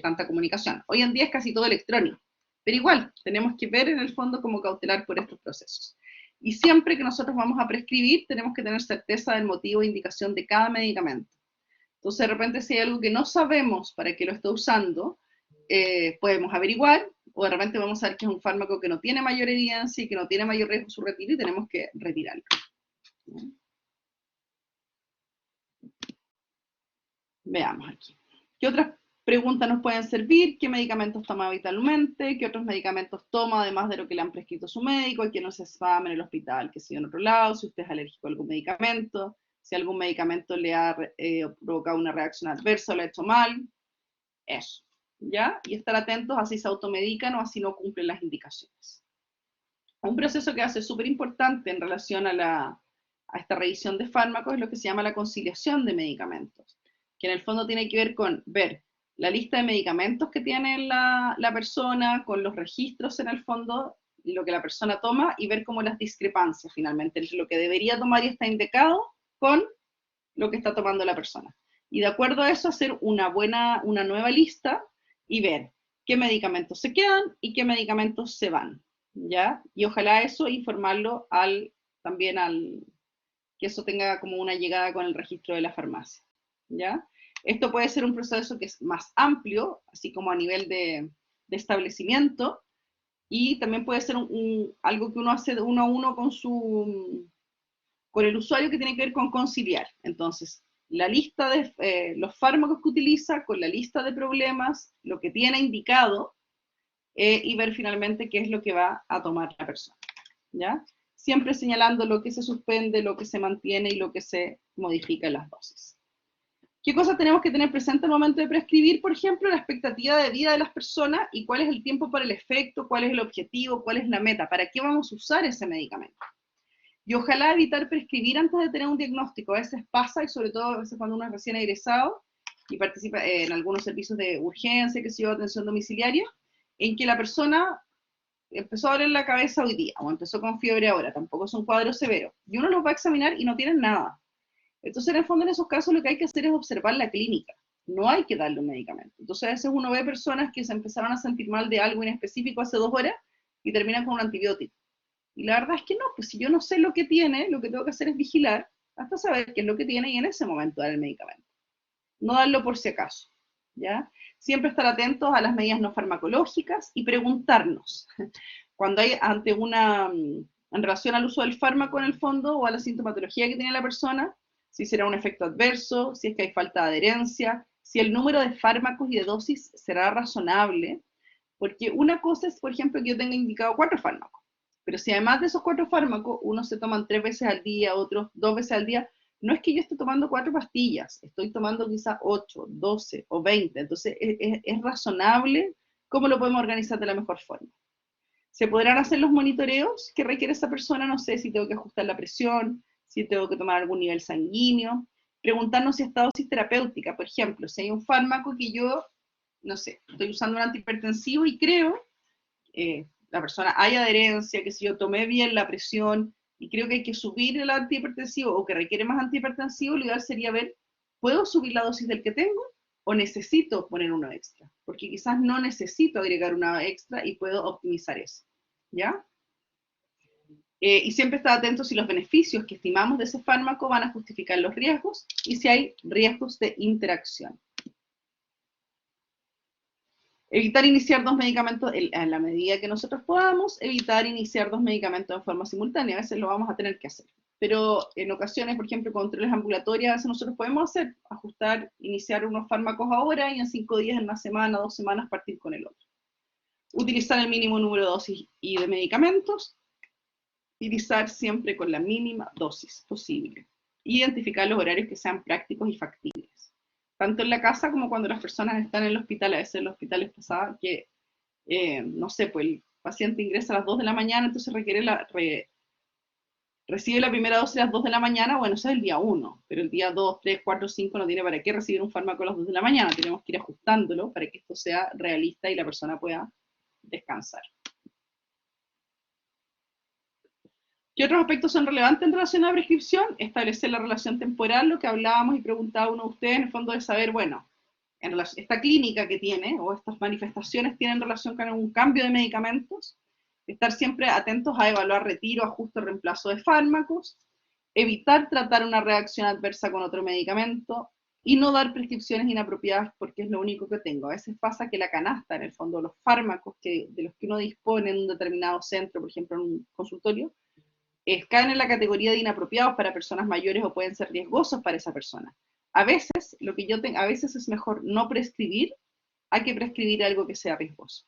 tanta comunicación. Hoy en día es casi todo electrónico, pero igual tenemos que ver en el fondo cómo cautelar por estos procesos. Y siempre que nosotros vamos a prescribir, tenemos que tener certeza del motivo e indicación de cada medicamento. Entonces, de repente, si hay algo que no sabemos para qué lo está usando, podemos averiguar, o de repente vamos a ver que es un fármaco que no tiene mayor evidencia y que no tiene mayor riesgo su retiro y tenemos que retirarlo. Veamos aquí. ¿Qué otras Preguntas nos pueden servir, qué medicamentos toma habitualmente, qué otros medicamentos toma además de lo que le han prescrito su médico, que no se examen en el hospital, que siga en otro lado, si usted es alérgico a algún medicamento, si algún medicamento le ha provocado una reacción adversa o le ha hecho mal, eso, ¿ya? Y estar atentos a si se automedican o a si no cumplen las indicaciones. Un proceso que hace súper importante en relación a esta revisión de fármacos es lo que se llama la conciliación de medicamentos, que en el fondo tiene que ver con ver la lista de medicamentos que tiene la persona, con los registros en el fondo, y lo que la persona toma, y ver cómo las discrepancias finalmente entre lo que debería tomar y está indicado con lo que está tomando la persona. Y de acuerdo a eso, hacer una nueva lista y ver qué medicamentos se quedan y qué medicamentos se van, ¿ya? Y ojalá eso informarlo también que eso tenga como una llegada con el registro de la farmacia, ¿ya? Esto puede ser un proceso que es más amplio, así como a nivel de establecimiento, y también puede ser algo que uno hace de uno a uno con el usuario, que tiene que ver con conciliar. Entonces, la lista de los fármacos que utiliza, con la lista de problemas, lo que tiene indicado, y ver finalmente qué es lo que va a tomar la persona, ¿ya? Siempre señalando lo que se suspende, lo que se mantiene y lo que se modifica en las dosis. ¿Qué cosas tenemos que tener presente al momento de prescribir? Por ejemplo, la expectativa de vida de las personas y cuál es el tiempo para el efecto, cuál es el objetivo, cuál es la meta, para qué vamos a usar ese medicamento. Y ojalá evitar prescribir antes de tener un diagnóstico. A veces pasa, y sobre todo a veces cuando uno es recién egresado y participa en algunos servicios de urgencia, que se llama atención domiciliaria, en que la persona empezó a doler la cabeza hoy día, o empezó con fiebre ahora, tampoco es un cuadro severo, y uno los va a examinar y no tienen nada. Entonces, en el fondo, en esos casos, lo que hay que hacer es observar la clínica. No hay que darle un medicamento. Entonces, a veces uno ve personas que se empezaron a sentir mal de algo en específico hace 2 horas y terminan con un antibiótico. Y la verdad es que no, pues si yo no sé lo que tiene, lo que tengo que hacer es vigilar hasta saber qué es lo que tiene y en ese momento dar el medicamento. No darlo por si acaso, ¿ya? Siempre estar atentos a las medidas no farmacológicas y preguntarnos, cuando hay en relación al uso del fármaco en el fondo o a la sintomatología que tiene la persona, si será un efecto adverso, si es que hay falta de adherencia, si el número de fármacos y de dosis será razonable, porque una cosa es, por ejemplo, que yo tenga indicado 4 fármacos, pero si además de esos 4 fármacos, unos se toman 3 veces al día, otros 2 veces al día, no es que yo esté tomando 4 pastillas, estoy tomando quizás 8, 12 o 20, entonces es razonable cómo lo podemos organizar de la mejor forma. Se podrán hacer los monitoreos que requiere esa persona, no sé si tengo que ajustar la presión, si tengo que tomar algún nivel sanguíneo, preguntarnos si está dosis terapéutica, por ejemplo, si hay un fármaco que yo, no sé, estoy usando un antihipertensivo y creo, la persona hay adherencia, que si yo tomé bien la presión y creo que hay que subir el antihipertensivo o que requiere más antihipertensivo, lo ideal sería ver, ¿puedo subir la dosis del que tengo o necesito poner uno extra? Porque quizás no necesito agregar una extra y puedo optimizar eso, ¿ya? Y siempre estar atentos si los beneficios que estimamos de ese fármaco van a justificar los riesgos y si hay riesgos de interacción. Evitar iniciar 2 medicamentos en la medida que nosotros podamos, evitar iniciar 2 medicamentos en forma simultánea, a veces lo vamos a tener que hacer. Pero en ocasiones, por ejemplo, controles ambulatorios, a veces nosotros podemos ajustar, iniciar unos fármacos ahora y en 5 días, en una semana, 2 semanas, partir con el otro. Utilizar el mínimo número de dosis y de medicamentos, utilizar siempre con la mínima dosis posible. Identificar los horarios que sean prácticos y factibles. Tanto en la casa como cuando las personas están en el hospital. A veces en los hospitales pasaba que, no sé, pues el paciente ingresa a las 2 de la mañana, entonces recibe la primera dosis a las 2 de la mañana, bueno, eso es el día 1, pero el día 2, 3, 4, 5 no tiene para qué recibir un fármaco a las 2 de la mañana, tenemos que ir ajustándolo para que esto sea realista y la persona pueda descansar. ¿Qué otros aspectos son relevantes en relación a la prescripción? Establecer la relación temporal, lo que hablábamos y preguntaba uno de ustedes, en el fondo de saber, bueno, esta clínica que tiene, o estas manifestaciones tienen relación con un cambio de medicamentos, estar siempre atentos a evaluar retiro, ajuste o reemplazo de fármacos, evitar tratar una reacción adversa con otro medicamento, y no dar prescripciones inapropiadas porque es lo único que tengo. A veces pasa que la canasta, en el fondo, los fármacos de los que uno dispone en un determinado centro, por ejemplo en un consultorio, caen en la categoría de inapropiados para personas mayores o pueden ser riesgosos para esa persona. A veces, a veces es mejor no prescribir a que prescribir algo que sea riesgoso,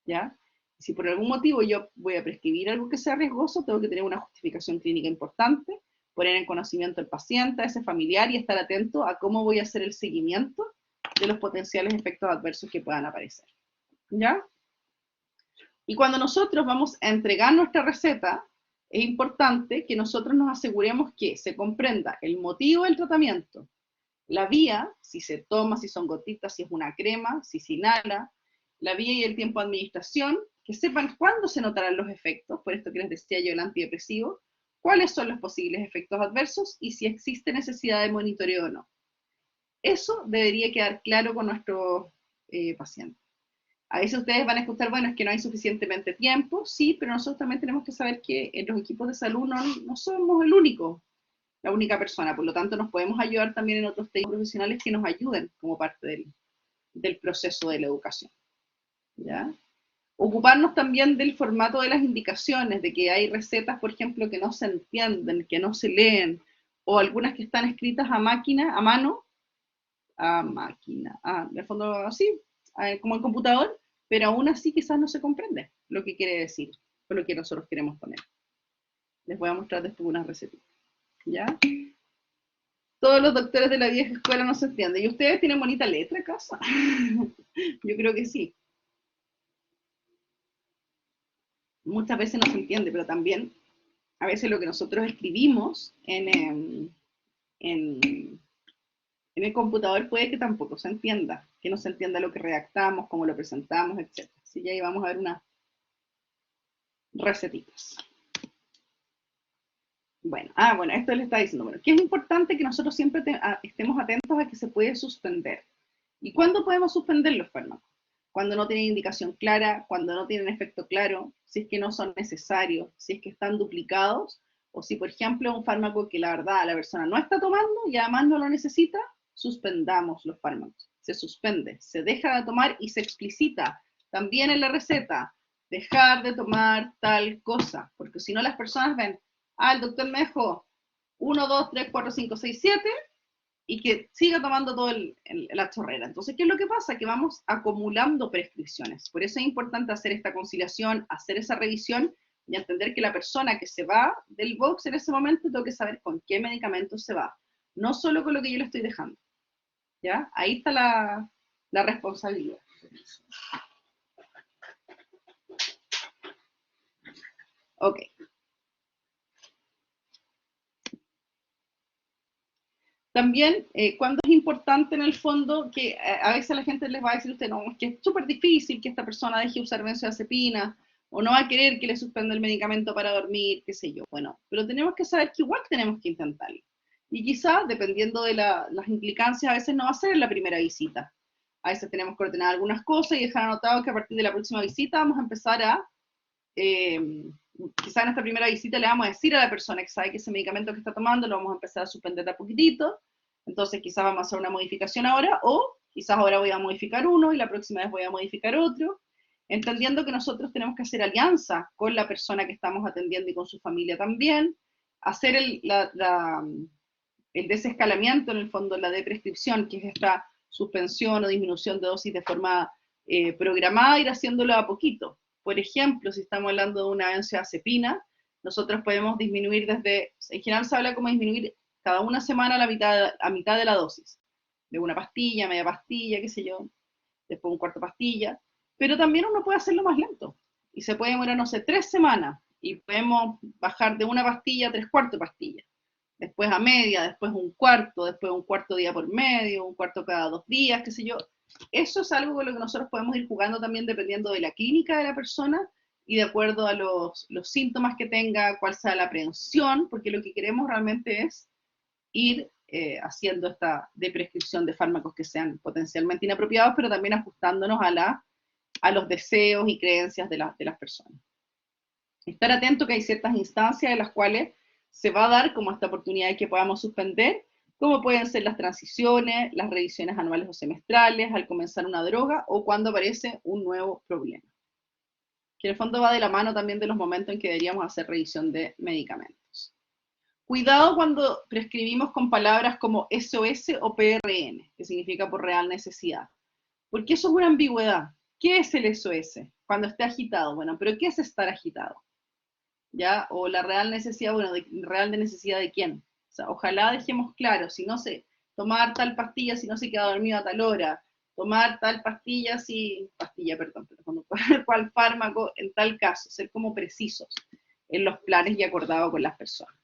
¿ya? Si por algún motivo yo voy a prescribir algo que sea riesgoso, tengo que tener una justificación clínica importante, poner en conocimiento al paciente, a ese familiar y estar atento a cómo voy a hacer el seguimiento de los potenciales efectos adversos que puedan aparecer, ¿ya? Y cuando nosotros vamos a entregar nuestra receta, es importante que nosotros nos aseguremos que se comprenda el motivo del tratamiento, la vía, si se toma, si son gotitas, si es una crema, si se inhala, la vía y el tiempo de administración, que sepan cuándo se notarán los efectos, por esto que les decía yo el antidepresivo, cuáles son los posibles efectos adversos y si existe necesidad de monitoreo o no. Eso debería quedar claro con nuestros pacientes. A veces ustedes van a escuchar, bueno, es que no hay suficientemente tiempo, sí, pero nosotros también tenemos que saber que en los equipos de salud no somos la única persona, por lo tanto nos podemos ayudar también en otros técnicos profesionales que nos ayuden como parte del proceso de la educación, ¿ya? Ocuparnos también del formato de las indicaciones, de que hay recetas, por ejemplo, que no se entienden, que no se leen, o algunas que están escritas a máquina, a mano, en el fondo así, como en computador, pero aún así quizás no se comprende lo que quiere decir, o lo que nosotros queremos poner. Les voy a mostrar después unas recetas, ¿ya? Todos los doctores de la vieja escuela no se entienden. ¿Y ustedes tienen bonita letra, acaso? Yo creo que sí. Muchas veces no se entiende, pero también a veces lo que nosotros escribimos en el computador puede que tampoco se entienda, que no se entienda lo que redactamos, cómo lo presentamos, etc. Así que ahí vamos a ver unas recetitas. Bueno, esto le está diciendo, bueno, que es importante que nosotros siempre estemos atentos a que se puede suspender. ¿Y cuándo podemos suspender los fármacos? Cuando no tienen indicación clara, cuando no tienen efecto claro, si es que no son necesarios, si es que están duplicados, o si, por ejemplo, un fármaco que la verdad la persona no está tomando y además no lo necesita, suspendamos los fármacos. Se suspende, se deja de tomar y se explicita también en la receta, dejar de tomar tal cosa, porque si no las personas ven, el doctor me dejó 1, 2, 3, 4, 5, 6, 7, y que siga tomando todo la chorrera. Entonces, ¿qué es lo que pasa? Que vamos acumulando prescripciones. Por eso es importante hacer esta conciliación, hacer esa revisión y entender que la persona que se va del box en ese momento tengo que saber con qué medicamento se va. No solo con lo que yo le estoy dejando. ¿Ya? Ahí está la responsabilidad. Ok. También, cuando es importante en el fondo, que a veces la gente les va a decir a usted, no, es que es súper difícil que esta persona deje usar benzodiazepina, o no va a querer que le suspenda el medicamento para dormir, qué sé yo. Bueno, pero tenemos que saber que igual tenemos que intentarlo. Y quizás, dependiendo de las implicancias, a veces no va a ser en la primera visita. A veces tenemos que ordenar algunas cosas y dejar anotado que a partir de la próxima visita vamos a empezar a quizá en esta primera visita le vamos a decir a la persona que sabe que ese medicamento que está tomando lo vamos a empezar a suspender de a poquitito, entonces quizás vamos a hacer una modificación ahora, o quizás ahora voy a modificar uno y la próxima vez voy a modificar otro, entendiendo que nosotros tenemos que hacer alianza con la persona que estamos atendiendo y con su familia también, hacer el desescalamiento en el fondo, la de prescripción, que es esta suspensión o disminución de dosis de forma programada, ir haciéndolo a poquito. Por ejemplo, si estamos hablando de una benzodiazepina, nosotros podemos disminuir en general se habla como disminuir cada una semana a mitad de la dosis, de una pastilla, media pastilla, qué sé yo, después un cuarto pastilla, pero también uno puede hacerlo más lento, y se puede demorar, no sé, 3 semanas, y podemos bajar de una pastilla a 3/4 pastilla, después a media, después un cuarto día por medio, un cuarto cada 2 días, qué sé yo. Eso es algo con lo que nosotros podemos ir jugando también dependiendo de la clínica de la persona y de acuerdo a los síntomas que tenga, cuál sea la aprehensión, porque lo que queremos realmente es ir haciendo esta de prescripción de fármacos que sean potencialmente inapropiados, pero también ajustándonos a los deseos y creencias de las personas. Estar atento que hay ciertas instancias en las cuales se va a dar como esta oportunidad de que podamos suspender, como pueden ser las transiciones, las revisiones anuales o semestrales, al comenzar una droga o cuando aparece un nuevo problema. Que en el fondo va de la mano también de los momentos en que deberíamos hacer revisión de medicamentos. Cuidado cuando prescribimos con palabras como SOS o PRN, que significa por real necesidad. Porque eso es una ambigüedad. ¿Qué es el SOS? Cuando esté agitado. Bueno, pero ¿qué es estar agitado? ¿Ya? O la real necesidad, bueno, real de necesidad de quién. O sea, ojalá dejemos claro, si no se, tomar tal pastilla si no se queda dormido a tal hora, tomar tal pastilla si, pastilla, perdón, cual fármaco en tal caso, ser como precisos en los planes y acordado con las personas.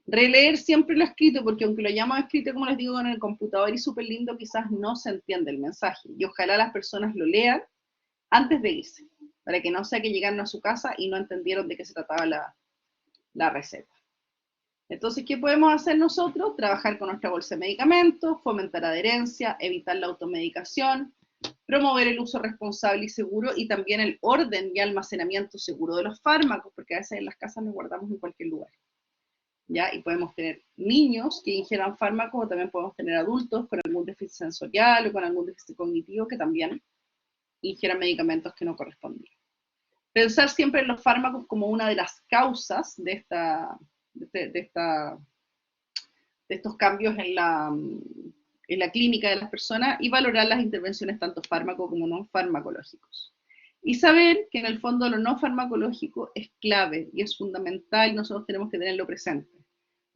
Releer siempre lo escrito, porque aunque lo hayamos escrito, como les digo, en el computador y súper lindo, quizás no se entiende el mensaje. Y ojalá las personas lo lean antes de irse, para que no sea que llegaron a su casa y no entendieron de qué se trataba la receta. Entonces, ¿qué podemos hacer nosotros? Trabajar con nuestra bolsa de medicamentos, fomentar adherencia, evitar la automedicación, promover el uso responsable y seguro y también el orden y almacenamiento seguro de los fármacos, porque a veces en las casas nos guardamos en cualquier lugar. ¿Ya? Y podemos tener niños que ingieran fármacos o también podemos tener adultos con algún déficit sensorial o con algún déficit cognitivo que también ingieran medicamentos que no corresponden. Pensar siempre en los fármacos como una de las causas de estos cambios en la clínica de las personas y valorar las intervenciones tanto fármaco como no farmacológicos. Y saber que en el fondo lo no farmacológico es clave y es fundamental y nosotros tenemos que tenerlo presente.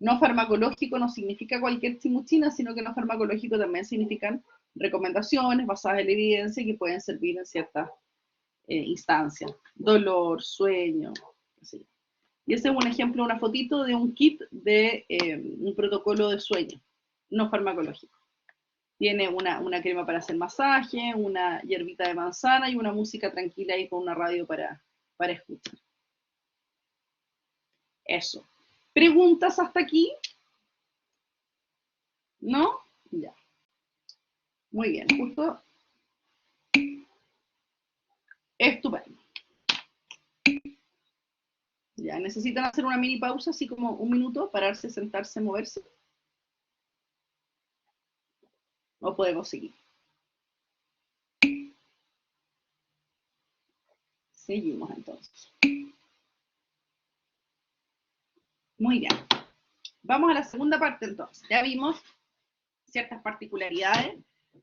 No farmacológico no significa cualquier chimuchina, sino que no farmacológico también significan recomendaciones basadas en la evidencia que pueden servir en ciertas instancias. Dolor, sueño, qué sé yo. Y ese es un ejemplo, una fotito de un kit de un protocolo de sueño, no farmacológico. Tiene una crema para hacer masaje, una hierbita de manzana y una música tranquila ahí con una radio para escuchar. Eso. ¿Preguntas hasta aquí? ¿No? Ya. Muy bien, justo. Estupendo. Ya, ¿necesitan hacer una mini pausa, así como un minuto, pararse, sentarse, moverse? ¿O podemos seguir? Seguimos entonces. Muy bien. Vamos a la segunda parte entonces. Ya vimos ciertas particularidades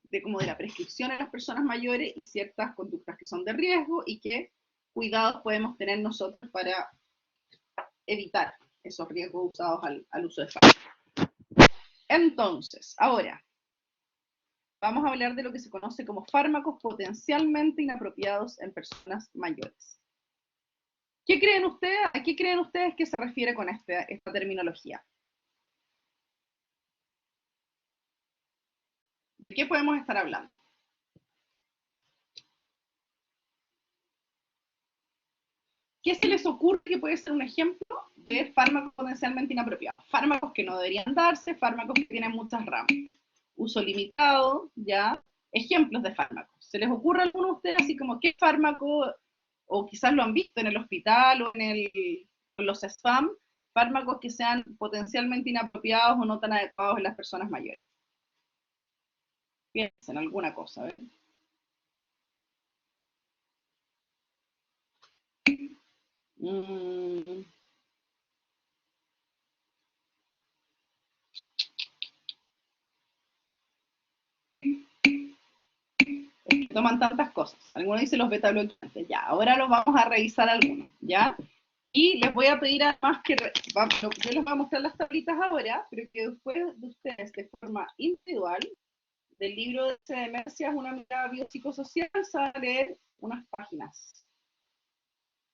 de como de la prescripción en las personas mayores y ciertas conductas que son de riesgo y qué cuidados podemos tener nosotros para evitar esos riesgos usados al uso de fármacos. Entonces, ahora, vamos a hablar de lo que se conoce como fármacos potencialmente inapropiados en personas mayores. ¿Qué creen ustedes? ¿A qué creen ustedes que se refiere con esta terminología? ¿De qué podemos estar hablando? ¿Qué se les ocurre que puede ser un ejemplo de fármacos potencialmente inapropiados? Fármacos que no deberían darse, fármacos que tienen muchas ramas. Uso limitado, ¿ya? Ejemplos de fármacos. ¿Se les ocurre alguno de ustedes así como qué fármaco, o quizás lo han visto en el hospital o en los spam, fármacos que sean potencialmente inapropiados o no tan adecuados en las personas mayores? Piensen alguna cosa, ¿ves? Toman tantas cosas. Algunos dicen los beta bloqueantes. Ya, ahora los vamos a revisar algunos, ¿ya? Y les voy a pedir además que, yo les voy a mostrar las tablitas ahora, pero que después de ustedes, de forma individual, del libro de demencias, una mirada biopsicosocial, se van a leer unas páginas.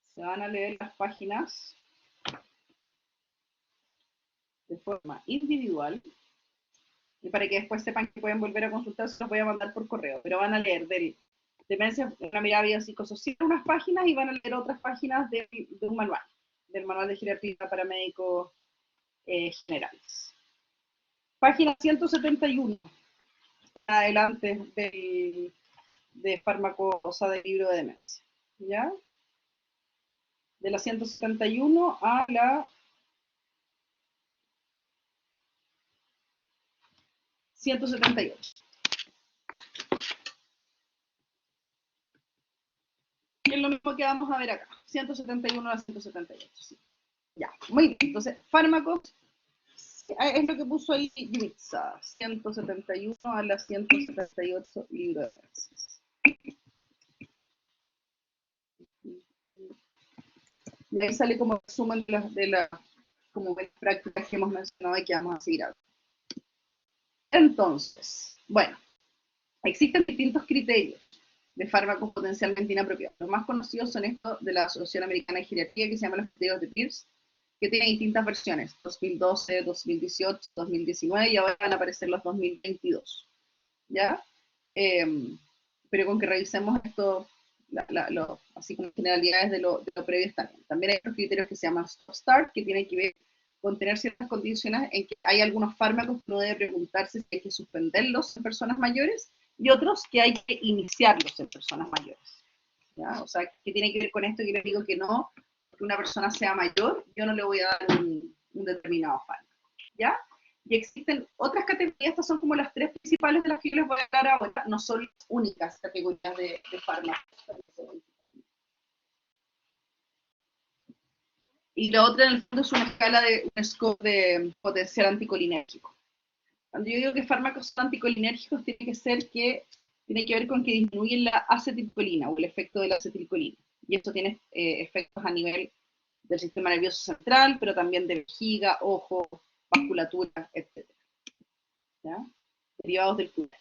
Se van a leer las páginas de forma individual, y para que después sepan que pueden volver a consultar, se los voy a mandar por correo, pero van a leer del demencia, una mirada biopsicosocial, unas páginas, y van a leer otras páginas de un manual, del manual de geriatría para médicos generales. Página 171, adelante de fármaco, o sea, del libro de demencia, ¿ya? De la 171 a la 178. Que es lo mismo que vamos a ver acá, 171 a 178, sí. Ya, muy bien, entonces, fármacos, es lo que puso ahí Yumitsa, 171 a la 178, libro de demencias. Y ahí sale como resumen de las como prácticas que hemos mencionado y que vamos a seguir hablando. Entonces, bueno, existen distintos criterios de fármacos potencialmente inapropiados. Los más conocidos son estos de la Asociación Americana de Geriatría, que se llaman los criterios de Pierce, que tienen distintas versiones, 2012, 2018, 2019, y ahora van a aparecer los 2022, ¿ya? Pero con que revisemos esto, así como generalidades de lo previo está bien. También hay otros criterios que se llaman Stop Start, que tienen que ver con tener ciertas condiciones en que hay algunos fármacos que uno debe preguntarse si hay que suspenderlos en personas mayores, y otros que hay que iniciarlos en personas mayores, ¿ya? O sea, que tiene que ver con esto que les digo que no, porque una persona sea mayor, yo no le voy a dar un determinado fármaco, ¿ya? Y existen otras categorías, estas son como las tres principales de las que yo les voy a hablar ahora, no son las únicas categorías de fármacos. Y la otra en el fondo es una escala de un score de potencial anticolinérgico. Cuando yo digo que fármacos son anticolinérgicos, tiene que ver con que disminuyen la acetilcolina o el efecto de la acetilcolina. Y esto tiene efectos a nivel del sistema nervioso central, pero también de vejiga, ojo, vasculatura, etc. ¿Ya? Derivados del cuerpo.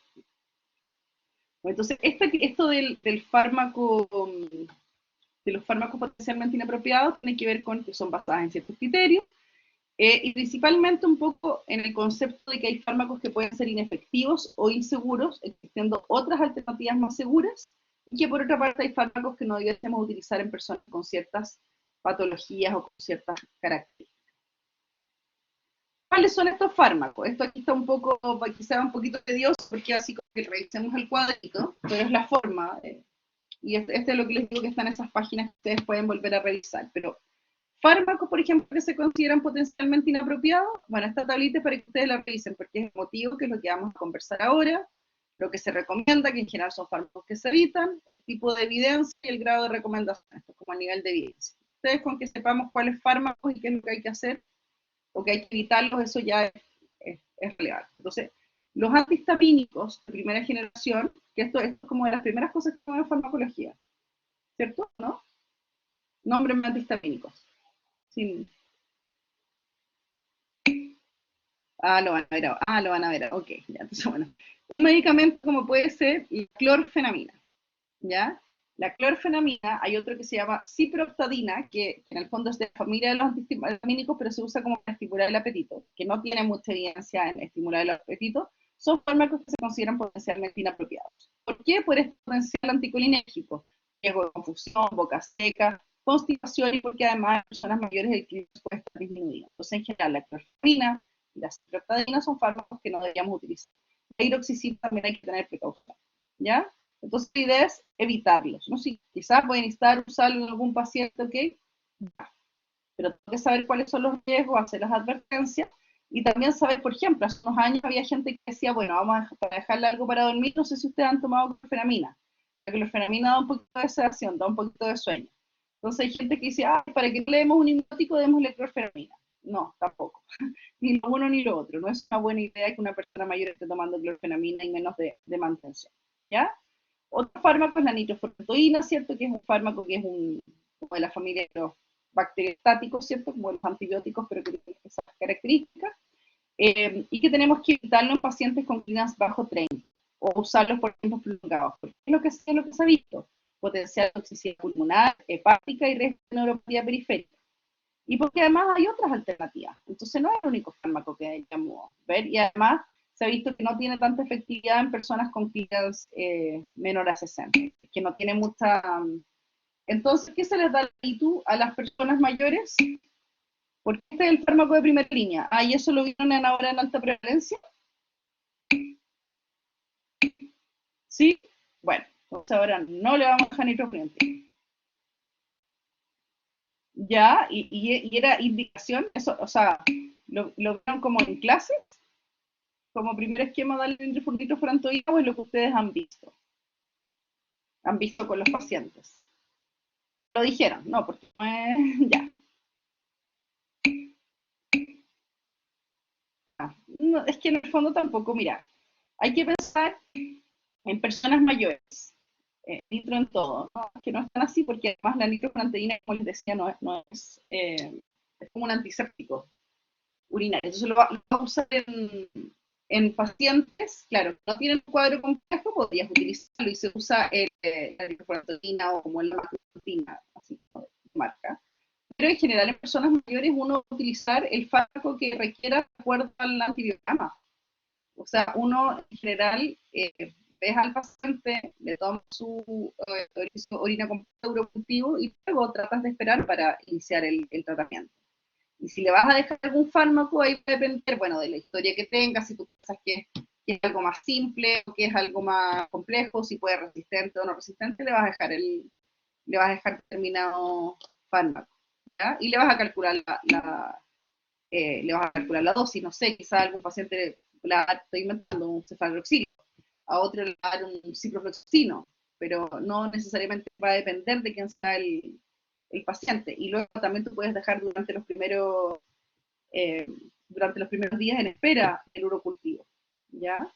Entonces, esto del fármaco, de los fármacos potencialmente inapropiados, tiene que ver con que son basadas en ciertos criterios, y principalmente un poco en el concepto de que hay fármacos que pueden ser inefectivos o inseguros, existiendo otras alternativas más seguras, y que por otra parte hay fármacos que no deberíamos utilizar en personas con ciertas patologías o con ciertas características. ¿Cuáles son estos fármacos? Esto aquí está un poco, quizá un poquito tedioso, porque así como que revisemos el cuadrito, pero es la forma, y este es lo que les digo que están en esas páginas que ustedes pueden volver a revisar, pero fármacos, por ejemplo, que se consideran potencialmente inapropiados, bueno, esta tablita es para que ustedes la revisen, porque es el motivo que es lo que vamos a conversar ahora, lo que se recomienda, que en general son fármacos que se evitan, el tipo de evidencia y el grado de recomendación, esto es como a nivel de evidencia. Ustedes con que sepamos cuáles fármacos y qué es lo que hay que hacer, o que hay que evitarlos, eso ya es relevante. Entonces, los antihistamínicos de primera generación, que esto es como de las primeras cosas que se en farmacología, ¿cierto? ¿No? Nombres antihistamínicos. Sin... lo van a ver ahora. Lo van a ver ahora. Ok, ya, entonces bueno. Un medicamento como puede ser la clorfenamina, ¿ya? La clorfenamina, hay otro que se llama ciprofloxacina, que en el fondo es de la familia de los antihistamínicos, pero se usa como para estimular el apetito, que no tiene mucha evidencia en estimular el apetito. Son fármacos que se consideran potencialmente inapropiados. ¿Por qué? Por este potencial anticolinérgico. Riesgo de confusión, boca seca, constipación, y porque además en personas mayores el clínico puede estar disminuido. Entonces, en general, la clorfenamina y la ciprofloxacina son fármacos que no deberíamos utilizar. La hidroxicina también hay que tener precaución, ¿ya? Entonces la idea es evitarlos, ¿no? Si quizás pueden estar usarlo en algún paciente, ¿ok? Pero tengo que saber cuáles son los riesgos, hacer las advertencias, y también saber, por ejemplo, hace unos años había gente que decía, bueno, vamos a dejarle algo para dormir, no sé si ustedes han tomado clorfenamina. La clorfenamina da un poquito de sedación, da un poquito de sueño. Entonces hay gente que dice, para que le demos un hipnótico, démosle clorfenamina. No, tampoco. Ni lo uno ni lo otro. No es una buena idea que una persona mayor esté tomando clorfenamina y menos de mantención. ¿Ya? Otro fármaco es la nitrofurantoína, ¿cierto? Que es un fármaco que es como de la familia de los bacteriostáticos, ¿cierto? Como los antibióticos, pero que tiene esas características. Y que tenemos que evitarlo en pacientes con clínicas bajo 30, o usarlos por tiempos prolongados. Porque es lo que se ha visto: potencial toxicidad pulmonar, hepática y riesgo de neuropatía periférica. Y porque además hay otras alternativas. Entonces no es el único fármaco que deberíamos ver, y además se ha visto que no tiene tanta efectividad en personas con clínicas menores a 60, que no tiene mucha... Entonces, ¿qué se les da a las personas mayores? Porque este es el fármaco de primera línea. ¿Y eso lo vieron ahora en alta prevalencia? ¿Sí? Bueno, entonces ahora no le vamos a dejar nitrofurantoína. Ya, y era indicación, eso, o sea, lo vieron como en clases, como primer esquema darle nitrofurantoína, o es lo que ustedes han visto con los pacientes. Lo dijeron, no, porque no es, ya. No, es que en el fondo tampoco, mira, hay que pensar en personas mayores. nitro en todo, ¿no? Que no es tan así porque además la nitrofurantoína, como les decía, es como un antiséptico urinario. Entonces lo va a usar en pacientes, claro, que no tienen un cuadro complejo, podrías utilizarlo y se usa la nitrofurantoína o como la macrofurantoína, así como de marca. Pero en general en personas mayores uno va a utilizar el fármaco que requiera de acuerdo al antibiograma. O sea, uno en general ves al paciente, le tomas su orina con urocultivo y luego tratas de esperar para iniciar el tratamiento. Y si le vas a dejar algún fármaco, ahí va a depender, bueno, de la historia que tengas, si tú piensas que es algo más simple o que es algo más complejo, si puede resistente o no resistente, le vas a dejar determinado fármaco, ¿ya? Y le vas a calcular le vas a calcular la dosis, no sé, quizá algún paciente estoy inventando un cefalroxil, a otro le va a dar un ciprofloxacino, pero no necesariamente va a depender de quién sea el paciente. Y luego también tú puedes dejar eh, durante los primeros días en espera el urocultivo, ¿ya?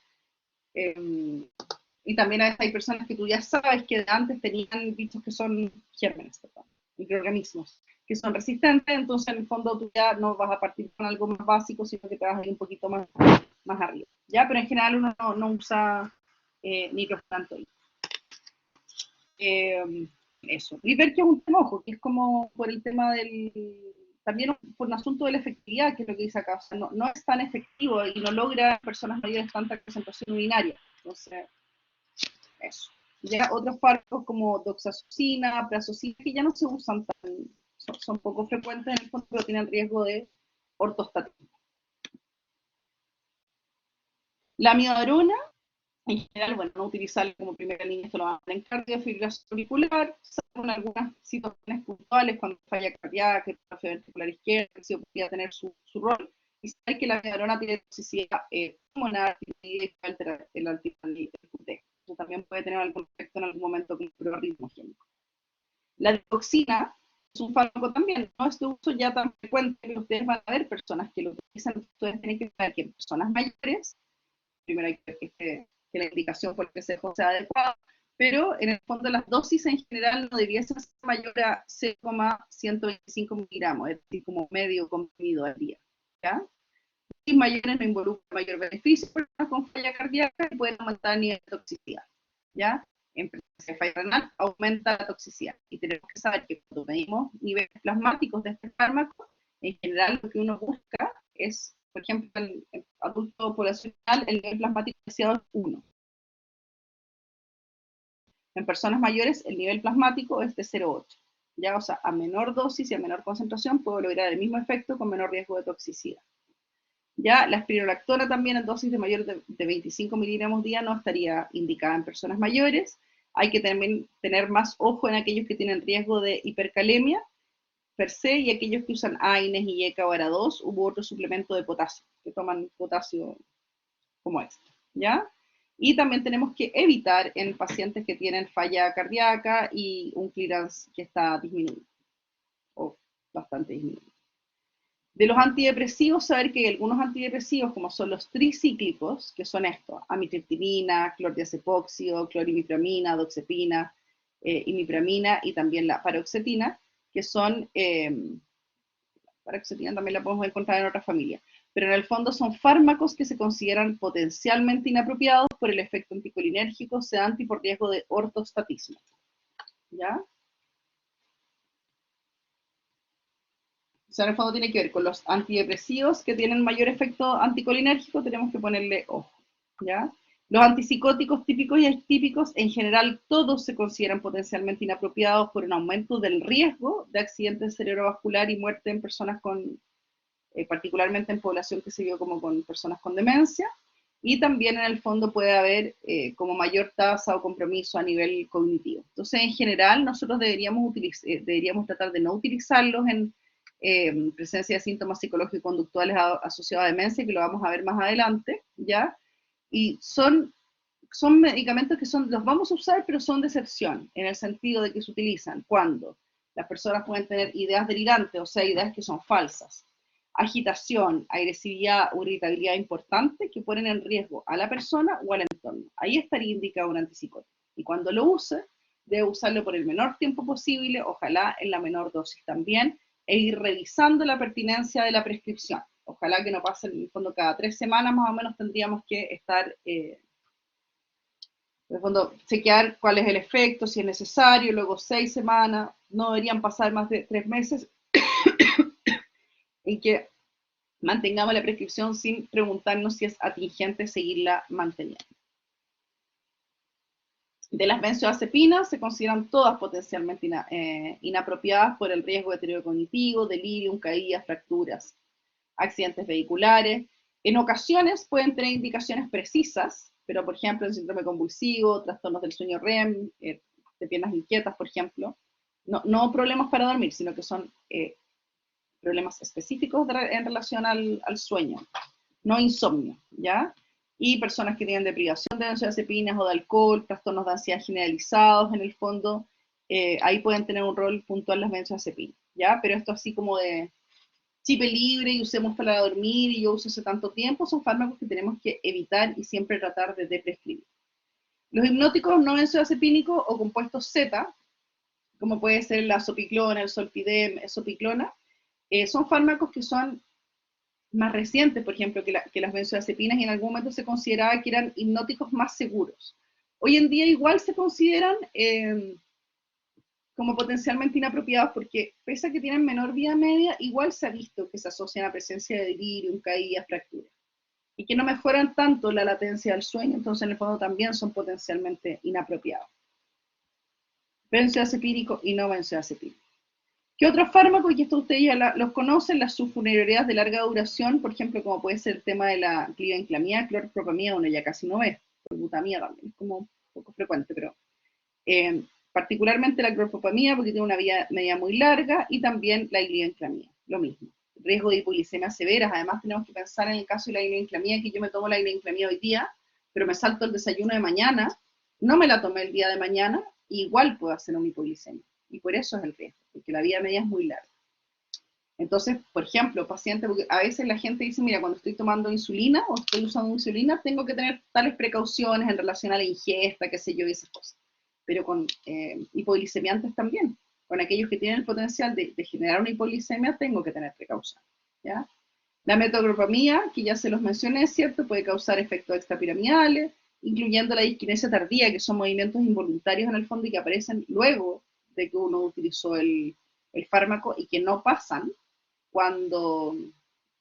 Y también hay personas que tú ya sabes que antes tenían bichos que son gérmenes, perdón, microorganismos que son resistentes, entonces en el fondo tú ya no vas a partir con algo más básico, sino que te vas a ir un poquito más arriba, ¿ya? Pero en general uno no usa nitrofurantoína. Eso. Y ver que es un tema, ojo, que es como por el tema también por un asunto de la efectividad, que es lo que dice acá, o sea, no es tan efectivo y no logra en personas mayores tanta concentración urinaria. Entonces, eso. Ya otros fármacos como doxazucina, prazosina, que ya no se usan son poco frecuentes en el fondo, pero tienen riesgo de ortostatismo. La amiodarona, en general, bueno, no utilizarlo como primera línea, esto lo van a ver en cardiofibrilación auricular, con algunas situaciones puntuales, cuando falla cardíaca, hipertrofia ventricular izquierda, que sí podría tener su rol. Y saber que la amiodarona tiene toxicidad pulmonar y altera el QT. Eso también puede tener algún efecto en algún momento con el ritmo génico. La dioxina es un fármaco también, no es de uso ya tan frecuente, pero ustedes van a ver personas que lo utilizan, ustedes tienen que saber que en personas mayores, primero hay que ver que la indicación por el que se sea adecuada, pero en el fondo las dosis en general no debiesen ser mayor a 0,125 miligramos, es decir, como medio comprimido al día, ¿ya? Y mayores no involucran mayor beneficio por con falla cardíaca y pueden aumentar el nivel de toxicidad, ¿ya? En presencia de falla renal aumenta la toxicidad y tenemos que saber que cuando medimos niveles plasmáticos de este fármaco, en general lo que uno busca es, por ejemplo, en el adulto poblacional, el nivel plasmático deseado es 1. En personas mayores, el nivel plasmático es de 0,8. Ya, o sea, a menor dosis y a menor concentración puedo lograr el mismo efecto con menor riesgo de toxicidad. Ya la espirolactona también en dosis de mayor de 25 miligramos día no estaría indicada en personas mayores. Hay que también tener más ojo en aquellos que tienen riesgo de hipercalemia per se y aquellos que usan AINES y ECA o ARA2 u otro suplemento de potasio, que toman potasio como este, ¿ya? Y también tenemos que evitar en pacientes que tienen falla cardíaca y un clearance que está disminuido, o bastante disminuido. De los antidepresivos, saber que hay algunos antidepresivos, como son los tricíclicos, que son estos, amitriptilina, clordiazepóxido, clorimipramina, doxepina, imipramina y también la paroxetina, que son, paroxetina también la podemos encontrar en otras familias, pero en el fondo son fármacos que se consideran potencialmente inapropiados por el efecto anticolinérgico, sedante y por riesgo de ortostatismo. ¿Ya? O sea, en el fondo tiene que ver con los antidepresivos que tienen mayor efecto anticolinérgico, tenemos que ponerle ojo, ¿ya? Los antipsicóticos típicos y atípicos, en general, todos se consideran potencialmente inapropiados por un aumento del riesgo de accidente cerebrovascular y muerte en personas con, particularmente en población que se vio como con personas con demencia, y también en el fondo puede haber como mayor tasa o compromiso a nivel cognitivo. Entonces, en general, nosotros deberíamos tratar de no utilizarlos en presencia de síntomas psicológicos y conductuales asociados a demencia, que lo vamos a ver más adelante, ¿ya? Y son medicamentos que los vamos a usar, pero son de excepción, en el sentido de que se utilizan cuando las personas pueden tener ideas delirantes, o sea, ideas que son falsas, agitación, agresividad o irritabilidad importante que ponen en riesgo a la persona o al entorno. Ahí estaría indicado un antipsicótico. Y cuando lo use, debe usarlo por el menor tiempo posible, ojalá en la menor dosis también, e ir revisando la pertinencia de la prescripción. Ojalá que no pase, en el fondo, cada 3 semanas más o menos tendríamos que estar, en el fondo, chequear cuál es el efecto, si es necesario, luego 6 semanas, no deberían pasar más de 3 meses en que mantengamos la prescripción sin preguntarnos si es atingente seguirla manteniendo. De las benzodiazepinas se consideran todas potencialmente inapropiadas por el riesgo de deterioro cognitivo, delirium, caídas, fracturas, accidentes vehiculares. En ocasiones pueden tener indicaciones precisas, pero por ejemplo en síndrome convulsivo, trastornos del sueño REM, de piernas inquietas, por ejemplo, no problemas para dormir, sino que son problemas específicos en relación al sueño, no insomnio, ¿ya? Y personas que tienen deprivación de benzodiazepinas o de alcohol, trastornos de ansiedad generalizados, en el fondo, ahí pueden tener un rol puntual las benzodiazepinas, ¿ya? Pero esto así como de chip libre y usemos para dormir y yo uso hace tanto tiempo, son fármacos que tenemos que evitar y siempre tratar de prescribir. Los hipnóticos no benzodiazepínicos o compuestos Z, como puede ser la zopiclona, el zolpidem, esopiclona, son fármacos que son más recientes, por ejemplo, que las benzodiazepinas, y en algún momento se consideraba que eran hipnóticos más seguros. Hoy en día igual se consideran como potencialmente inapropiados porque, pese a que tienen menor vida media, igual se ha visto que se asocian a presencia de delirium, caídas, fracturas, y que no mejoran tanto la latencia del sueño, entonces en el fondo también son potencialmente inapropiados. Benzodiazepínico y no benzodiazepínico. ¿Qué otros fármacos? Y esto ustedes ya los conocen, las sulfonilureas de larga duración, por ejemplo, como puede ser el tema de la glibenclamida, clorpropamida, uno ya casi no ve, butamida también, es como un poco frecuente, pero particularmente la clorpropamida porque tiene una vida media muy larga, y también la glibenclamida, lo mismo. Riesgo de hipoglicemias severas, además tenemos que pensar en el caso de la glibenclamida, que yo me tomo la glibenclamida hoy día, pero me salto el desayuno de mañana, no me la tomé el día de mañana, igual puedo hacer una hipoglicemia, y por eso es el riesgo, porque la vida media es muy larga. Entonces, por ejemplo, pacientes, porque a veces la gente dice, mira, cuando estoy tomando insulina o estoy usando insulina, tengo que tener tales precauciones en relación a la ingesta, qué sé yo, y esas cosas. Pero con hipoglicemiantes también, con aquellos que tienen el potencial de generar una hipoglicemia, tengo que tener precaución, ¿ya? La metoclopramida, que ya se los mencioné, ¿cierto? Puede causar efectos extrapiramidales, incluyendo la disquinesia tardía, que son movimientos involuntarios en el fondo y que aparecen luego de que uno utilizó el fármaco y que no pasan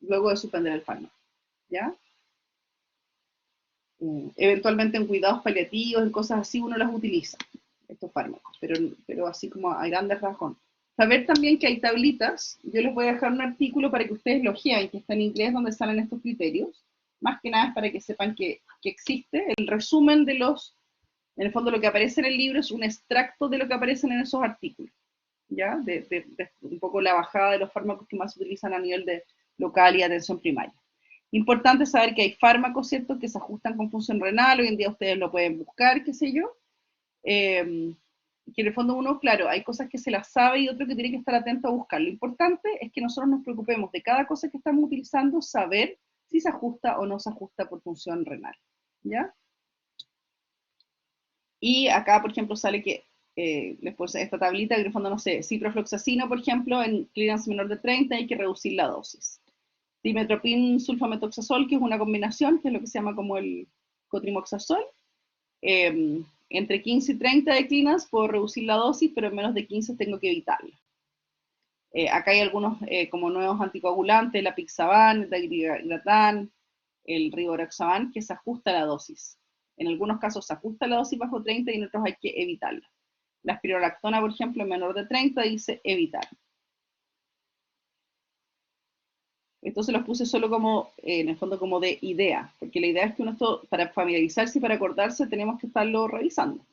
luego de suspender el fármaco, ¿ya? Eventualmente en cuidados paliativos, en cosas así, uno las utiliza, estos fármacos, pero así como a grandes rasgos. Saber también que hay tablitas, yo les voy a dejar un artículo para que ustedes lo lean, que está en inglés, donde salen estos criterios, más que nada es para que sepan que existe el resumen de en el fondo lo que aparece en el libro es un extracto de lo que aparecen en esos artículos, ¿ya? De un poco la bajada de los fármacos que más se utilizan a nivel de local y atención primaria. Importante saber que hay fármacos, ¿cierto?, que se ajustan con función renal, hoy en día ustedes lo pueden buscar, qué sé yo, que en el fondo uno, claro, hay cosas que se las sabe y otro que tiene que estar atento a buscar. Lo importante es que nosotros nos preocupemos de cada cosa que estamos utilizando, saber si se ajusta o no se ajusta por función renal, ¿ya? Y acá, por ejemplo, sale que les puse esta tablita, que en el fondo, no sé, ciprofloxacino, por ejemplo, en clearance menor de 30 hay que reducir la dosis. Dimetropin sulfametoxazol, que es una combinación, que es lo que se llama como el cotrimoxazol, entre 15 y 30 de clearance puedo reducir la dosis, pero en menos de 15 tengo que evitarla. Acá hay algunos como nuevos anticoagulantes, la Pixaban, el dagrigratán, el rivaroxaban, que se ajusta la dosis. En algunos casos se ajusta la dosis bajo 30 y en otros hay que evitarla. La espirolactona, por ejemplo, en menor de 30 dice evitar. Entonces los puse solo como, en el fondo, como de idea, porque la idea es que uno esto, para familiarizarse y para acordarse, tenemos que estarlo revisando.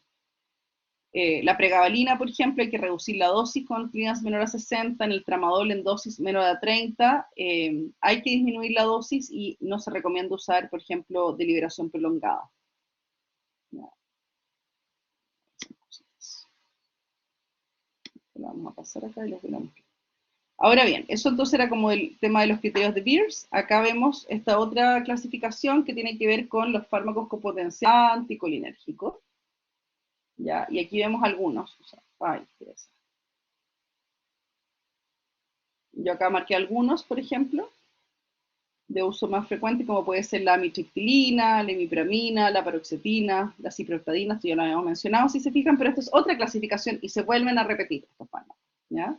La pregabalina, por ejemplo, hay que reducir la dosis con clearance menor a 60, en el tramadol en dosis menor a 30, hay que disminuir la dosis y no se recomienda usar, por ejemplo, deliberación prolongada. Lo vamos a pasar acá y los veremos. Ahora bien, eso entonces era como el tema de los criterios de Beers. Acá vemos esta otra clasificación que tiene que ver con los fármacos con potencial anticolinérgico. ¿ya? Y aquí vemos algunos. O sea, ay, qué es. Yo acá marqué algunos, por ejemplo, de uso más frecuente, como puede ser la amitriptilina, la imipramina, la paroxetina, la ciprofloxacina, esto ya lo habíamos mencionado, si se fijan, pero esta es otra clasificación y se vuelven a repetir estos fármacos, ¿ya?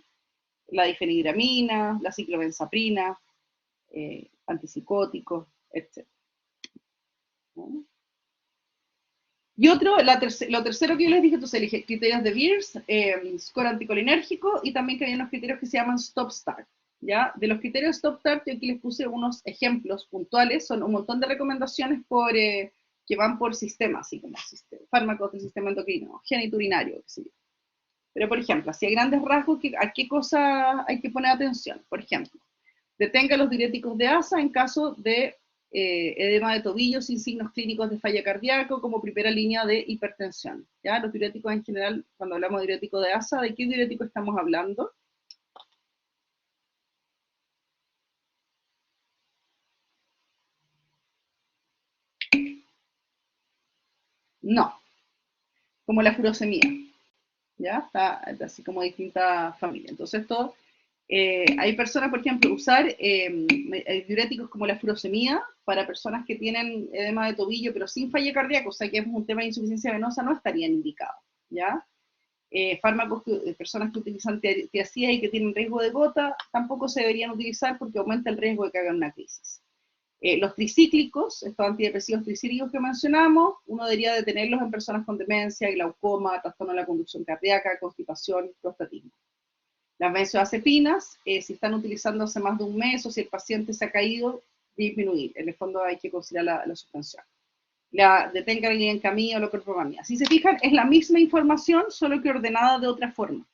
La difenhidramina, la ciclobenzaprina, antipsicóticos, etc. ¿No? Y otro, lo tercero que yo les dije, entonces elige criterios de Beers, score anticolinérgico, y también que hay unos criterios que se llaman stop-start. ¿Ya? De los criterios stop-start, yo aquí les puse unos ejemplos puntuales, son un montón de recomendaciones que van por sistemas, así como fármacos del sistema endocrino, genitourinario, qué sé yo. Pero, por ejemplo, así a grandes rasgos, ¿a qué cosa hay que poner atención? Por ejemplo, detenga los diuréticos de ASA en caso de edema de tobillo sin signos clínicos de falla cardíaco como primera línea de hipertensión. ¿Ya? Los diuréticos en general, cuando hablamos de diurético de ASA, ¿de qué diurético estamos hablando? No, como la furosemida. ¿Ya? Está así como distinta familia. Entonces, esto, hay personas, por ejemplo, usar diuréticos como la furosemida para personas que tienen edema de tobillo, pero sin falla cardíaca, o sea que es un tema de insuficiencia venosa, no estarían indicados, ¿ya? Fármacos, personas que utilizan tiazida y que tienen riesgo de gota, tampoco se deberían utilizar porque aumenta el riesgo de que hagan una crisis. Los tricíclicos, estos antidepresivos tricíclicos que mencionamos, uno debería detenerlos en personas con demencia, glaucoma, trastorno de la conducción cardíaca, constipación, prostatismo. Las benzodiazepinas, si están utilizándose más de un mes o si el paciente se ha caído, disminuir. En el fondo hay que considerar la suspensión. La detengan en camino o la clorpromamina. Si se fijan, es la misma información, solo que ordenada de otra forma.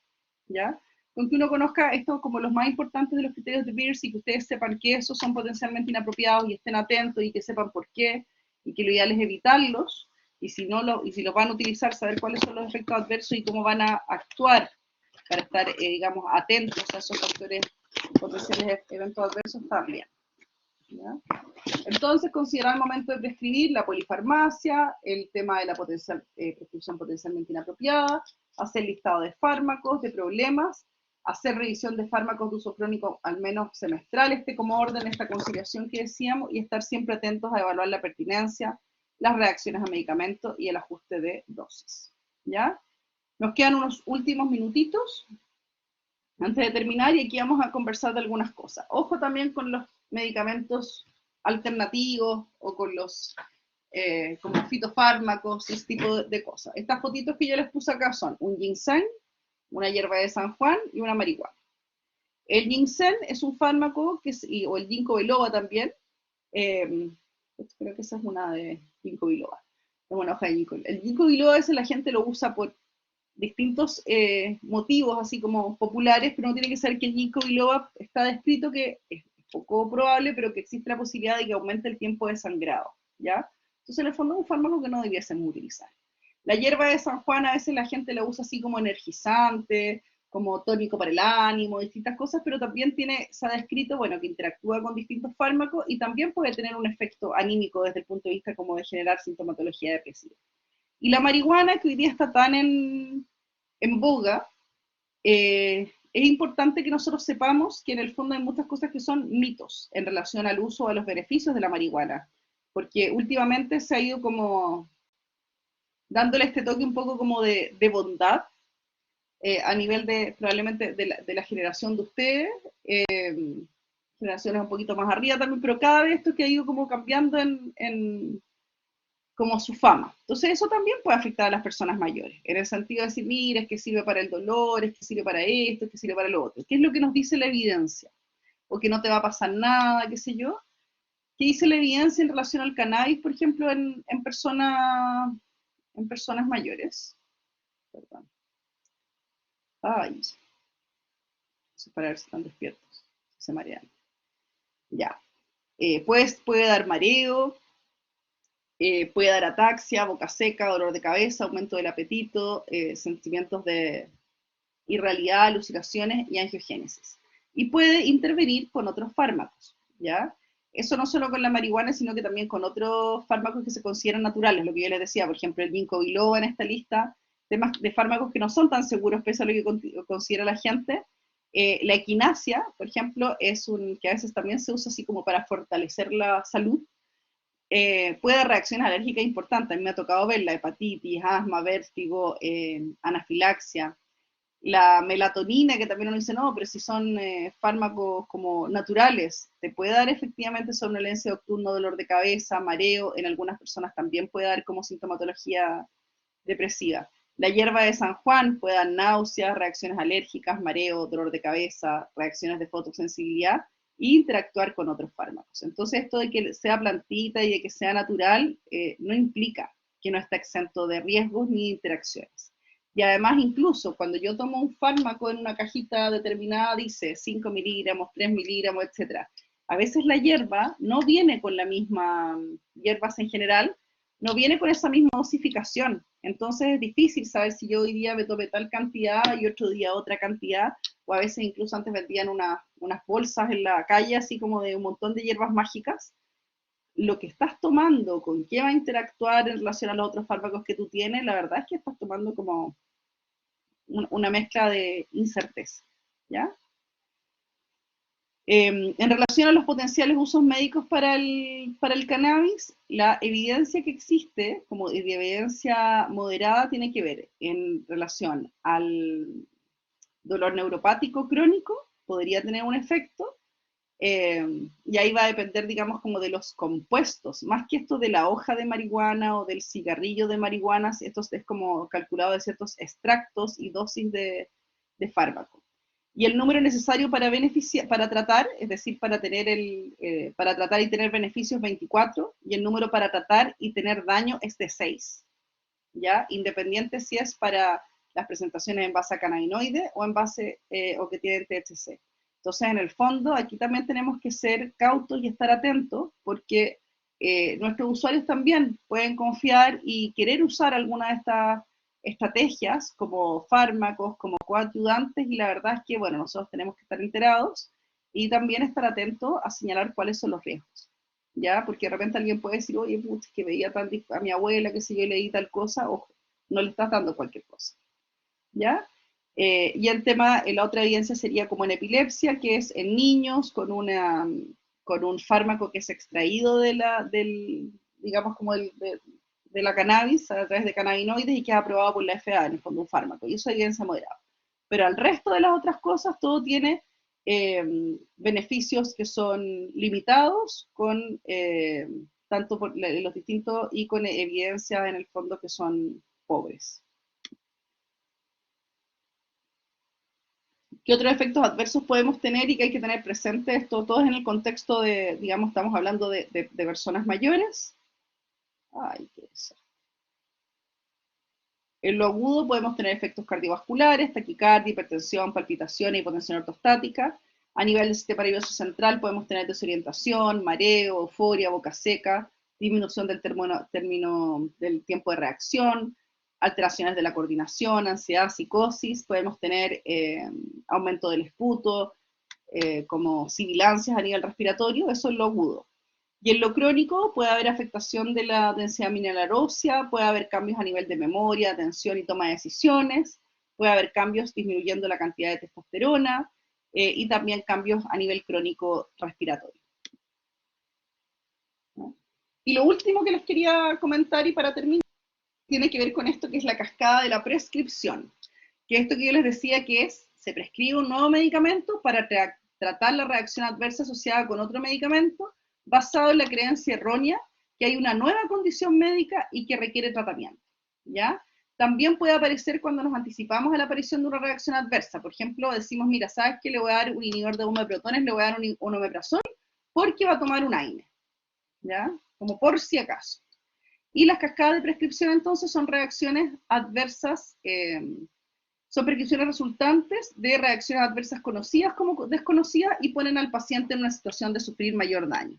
¿Ya? Con que uno conozca esto como los más importantes de los criterios de Beers y que ustedes sepan que esos son potencialmente inapropiados y estén atentos y que sepan por qué y que lo ideal es evitarlos y si los van a utilizar, saber cuáles son los efectos adversos y cómo van a actuar para estar, digamos, atentos a esos factores potenciales eventos adversos también. ¿Ya? Entonces, considerar el momento de prescribir la polifarmacia, el tema de la prescripción potencialmente inapropiada, hacer listado de fármacos, de problemas, hacer revisión de fármacos de uso crónico al menos semestral, como orden, esta conciliación que decíamos, y estar siempre atentos a evaluar la pertinencia, las reacciones a medicamentos y el ajuste de dosis. ¿Ya? Nos quedan unos últimos minutitos antes de terminar y aquí vamos a conversar de algunas cosas. Ojo también con los medicamentos alternativos o con los como fitofármacos, ese tipo de cosas. Estas fotitos que yo les puse acá son un ginseng, una hierba de San Juan y una marihuana. El ginseng es un fármaco, o el ginkgo biloba también, creo que esa es una de ginkgo biloba, es una hoja de ginkgo. El ginkgo biloba ese la gente lo usa por distintos motivos así como populares, pero no tiene que ser que el ginkgo biloba está descrito que es poco probable, pero que existe la posibilidad de que aumente el tiempo de sangrado, ¿ya? Entonces en el fondo es un fármaco que no debiésemos utilizar. La hierba de San Juan a veces la gente la usa así como energizante, como tónico para el ánimo, distintas cosas, pero también se ha descrito, bueno, que interactúa con distintos fármacos y también puede tener un efecto anímico desde el punto de vista como de generar sintomatología depresiva. Y la marihuana, que hoy día está tan en boga, es importante que nosotros sepamos que en el fondo hay muchas cosas que son mitos en relación al uso o a los beneficios de la marihuana, porque últimamente se ha ido como dándole este toque un poco como de bondad a nivel de probablemente de la generación de ustedes, generaciones un poquito más arriba también, pero cada vez esto que ha ido como cambiando como su fama. Entonces eso también puede afectar a las personas mayores, en el sentido de decir, mira, es que sirve para el dolor, es que sirve para esto, es que sirve para lo otro. ¿Qué es lo que nos dice la evidencia? O que no te va a pasar nada, qué sé yo. ¿Qué dice la evidencia en relación al cannabis, por ejemplo, en personas mayores? Perdón. Ay, para ver si están despiertos, si se marean. Ya. Puede dar mareo, puede dar ataxia, boca seca, dolor de cabeza, aumento del apetito, sentimientos de irrealidad, alucinaciones y angiogénesis. Y puede intervenir con otros fármacos, ¿ya? Eso no solo con la marihuana, sino que también con otros fármacos que se consideran naturales, lo que yo les decía, por ejemplo, el ginkgo biloba en esta lista temas de fármacos que no son tan seguros, pese a lo que considera la gente. La equinacia, por ejemplo, que a veces también se usa así como para fortalecer la salud, puede dar reacciones alérgicas importantes. A mí me ha tocado ver la hepatitis, asma, vértigo, anafilaxia. La melatonina, que también uno dice, no, pero si son fármacos como naturales, te puede dar efectivamente somnolencia nocturna, dolor de cabeza, mareo, en algunas personas también puede dar como sintomatología depresiva. La hierba de San Juan puede dar náuseas, reacciones alérgicas, mareo, dolor de cabeza, reacciones de fotosensibilidad e interactuar con otros fármacos. Entonces esto de que sea plantita y de que sea natural no implica que no está exento de riesgos ni interacciones. Y además incluso cuando yo tomo un fármaco en una cajita determinada dice 5 miligramos, 3 miligramos, etc. A veces la hierba no viene con la misma, hierbas en general, no viene con esa misma dosificación. Entonces es difícil saber si yo hoy día me tomé tal cantidad y otro día otra cantidad, o a veces incluso antes vendían unas bolsas en la calle así como de un montón de hierbas mágicas. Lo que estás tomando, con qué va a interactuar en relación a los otros fármacos que tú tienes, la verdad es que estás tomando como una mezcla de incerteza, ¿ya? En relación a los potenciales usos médicos para el cannabis, la evidencia que existe, como evidencia moderada, tiene que ver en relación al dolor neuropático crónico, podría tener un efecto, y ahí va a depender, digamos, como de los compuestos, más que esto de la hoja de marihuana o del cigarrillo de marihuana, esto es como calculado de ciertos extractos y dosis de fármaco. Y el número necesario para tratar, es decir, para tratar y tener beneficios 24, y el número para tratar y tener daño es de 6, ¿ya? Independiente si es para las presentaciones en base a cannabinoide o en base, o que tienen THC. Entonces, en el fondo, aquí también tenemos que ser cautos y estar atentos, porque nuestros usuarios también pueden confiar y querer usar alguna de estas estrategias como fármacos, como coadyuvantes, y la verdad es que, bueno, nosotros tenemos que estar enterados y también estar atentos a señalar cuáles son los riesgos, ¿ya? Porque de repente alguien puede decir, oye, putz, que veía a mi abuela, que si yo leí tal cosa, ojo, no le estás dando cualquier cosa, ¿ya? Y el tema, la otra evidencia sería como en epilepsia, que es en niños con un fármaco que es extraído digamos como de la cannabis a través de cannabinoides y que es aprobado por la FDA, en el fondo un fármaco, y eso es evidencia moderada. Pero al resto de las otras cosas, todo tiene beneficios que son limitados, tanto por los distintos, y con evidencias en el fondo que son pobres. ¿Qué otros efectos adversos podemos tener y que hay que tener presente? Esto todo es en el contexto de, digamos, estamos hablando de personas mayores. Ay, qué es. En lo agudo podemos tener efectos cardiovasculares, taquicardia, hipertensión, palpitación, hipotensión ortostática. A nivel del sistema nervioso central podemos tener desorientación, mareo, euforia, boca seca, disminución del del tiempo de reacción, alteraciones de la coordinación, ansiedad, psicosis. Podemos tener aumento del esputo, como sibilancias a nivel respiratorio. Eso es lo agudo. Y en lo crónico puede haber afectación de la densidad mineral ósea, puede haber cambios a nivel de memoria, atención y toma de decisiones, puede haber cambios disminuyendo la cantidad de testosterona, y también cambios a nivel crónico respiratorio, ¿no? Y lo último que les quería comentar y para terminar, tiene que ver con esto que es la cascada de la prescripción, que esto que yo les decía que se prescribe un nuevo medicamento para tratar la reacción adversa asociada con otro medicamento, basado en la creencia errónea que hay una nueva condición médica y que requiere tratamiento, ¿ya? También puede aparecer cuando nos anticipamos a la aparición de una reacción adversa. Por ejemplo, decimos, mira, ¿sabes qué? Le voy a dar un inhibidor de bomba de protones, le voy a dar un omeprazol, porque va a tomar un AINE, ¿ya? Como por si acaso. Y las cascadas de prescripción, entonces, son reacciones adversas, son prescripciones resultantes de reacciones adversas conocidas como desconocidas y ponen al paciente en una situación de sufrir mayor daño.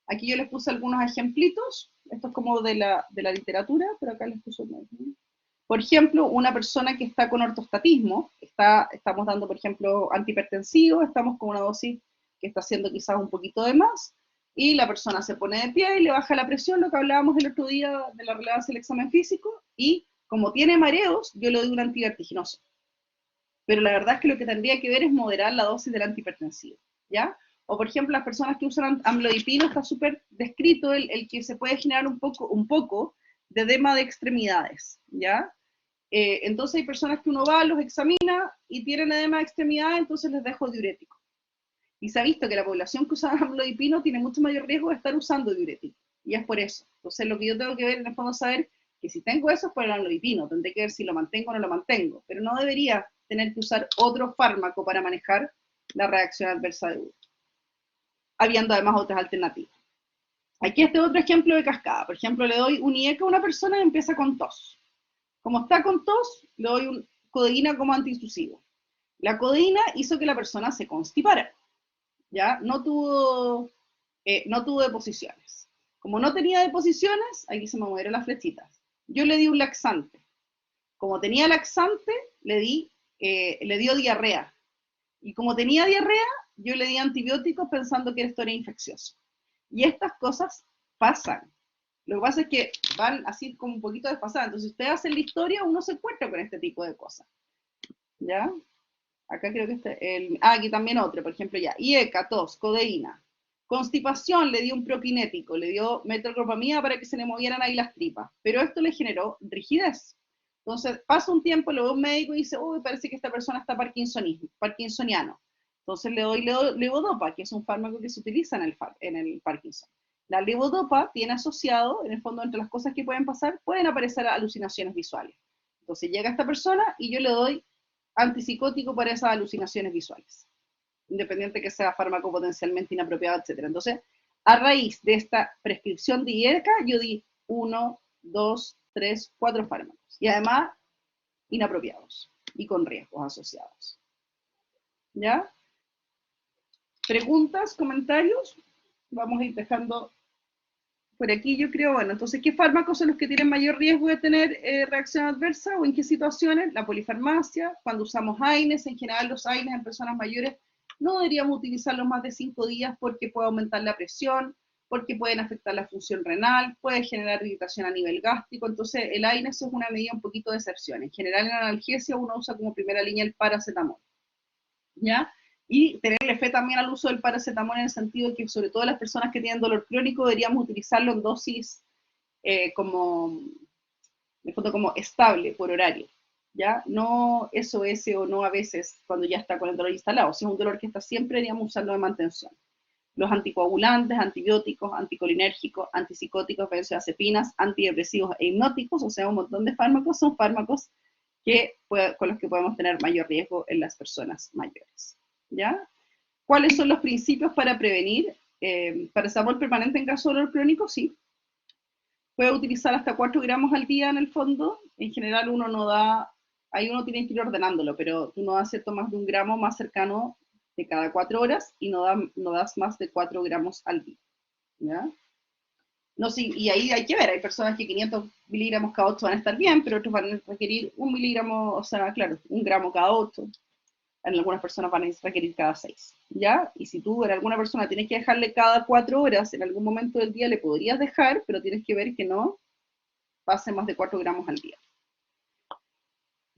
Aquí yo les puse algunos ejemplitos, esto es como de la literatura, pero acá les puse uno. Por ejemplo, una persona que está con ortostatismo, estamos dando, por ejemplo, antihipertensivos, estamos con una dosis que está haciendo quizás un poquito de más, y la persona se pone de pie y le baja la presión, lo que hablábamos el otro día de la relevancia del examen físico, y Como tiene mareos, yo le doy un antivertiginoso. Pero la verdad es que lo que tendría que ver es moderar la dosis del antihipertensivo, ¿ya? O por ejemplo, las personas que usan amlodipino, está súper descrito el que se puede generar un poco de edema de extremidades, ¿ya? Entonces hay personas que uno va, los examina y tienen edema de extremidades, entonces les dejo diurético. Y se ha visto que la población que usa amlodipino tiene mucho mayor riesgo de estar usando diurético. Y es por eso. Entonces lo que yo tengo que ver en el fondo es saber que si tengo eso es por el amlodipino, tendré que ver si lo mantengo o no lo mantengo, pero no debería tener que usar otro fármaco para manejar la reacción adversa de uno, habiendo además otras alternativas. Aquí este otro ejemplo de cascada. Por ejemplo, le doy un IECA a una persona y empieza con tos. Como está con tos, le doy un codeína como antiintrusivo. La codeína hizo que la persona se constipara, ¿ya? No tuvo deposiciones. Como no tenía deposiciones, aquí se me movieron las flechitas. Yo le di un laxante. Como tenía laxante, le dio diarrea. Y como tenía diarrea, yo le di antibióticos pensando que esto era infeccioso. Y estas cosas pasan. Lo que pasa es que van así como un poquito desfasadas. Entonces, si ustedes hacen la historia, uno se encuentra con este tipo de cosas. ¿Ya? Acá creo que aquí también otro, por ejemplo, ya. IECA, tos, codeína. Constipación, le dio un prokinético, le dio metoclopramida para que se le movieran ahí las tripas. Pero esto le generó rigidez. Entonces, pasa un tiempo, lo ve un médico y dice, uy, parece que esta persona está parkinsoniano. Entonces le doy levodopa, que es un fármaco que se utiliza en el Parkinson. La levodopa tiene asociado, en el fondo, entre las cosas que pueden pasar, pueden aparecer alucinaciones visuales. Entonces llega esta persona y yo le doy antipsicótico para esas alucinaciones visuales, independiente que sea fármaco potencialmente inapropiado, etc. Entonces, a raíz de esta prescripción de IECA, yo di 1, 2, 3, 4 fármacos. Y además, inapropiados y con riesgos asociados. ¿Ya? ¿Preguntas, comentarios? Vamos a ir dejando por aquí, yo creo. Bueno, entonces, ¿qué fármacos son los que tienen mayor riesgo de tener reacción adversa o en qué situaciones? La polifarmacia, cuando usamos AINES, en general los AINES en personas mayores no deberíamos utilizarlos más de 5 días porque puede aumentar la presión, porque pueden afectar la función renal, puede generar irritación a nivel gástrico. Entonces el AINES es una medida un poquito de excepción. En general en analgesia uno usa como primera línea el paracetamol, ¿ya? Y tenerle fe también al uso del paracetamol en el sentido de que sobre todo las personas que tienen dolor crónico deberíamos utilizarlo en dosis como estable por horario, ¿ya? No SOS o no a veces cuando ya está con el dolor instalado. Si es un dolor que está siempre, deberíamos usarlo de mantención. Los anticoagulantes, antibióticos, anticolinérgicos, antipsicóticos, benzodiazepinas, antidepresivos e hipnóticos, o sea, un montón de fármacos, son fármacos con los que podemos tener mayor riesgo en las personas mayores, ¿ya? ¿Cuáles son los principios para prevenir? Paracetamol permanente en caso de dolor crónico, sí. Puede utilizar hasta 4 gramos al día en el fondo. En general uno no da, ahí uno tiene que ir ordenándolo, pero tú no das cierto más de 1 gramo más cercano de cada 4 horas y no das más de 4 gramos al día, ¿ya? No, sí, y ahí hay que ver, hay personas que 500 miligramos cada 8 van a estar bien, pero otros van a requerir 1 miligramo, o sea, claro, 1 gramo cada 8. En algunas personas van a requerir cada 6, ¿ya? Y si tú en alguna persona tienes que dejarle cada 4 horas, en algún momento del día le podrías dejar, pero tienes que ver que no pase más de 4 gramos al día.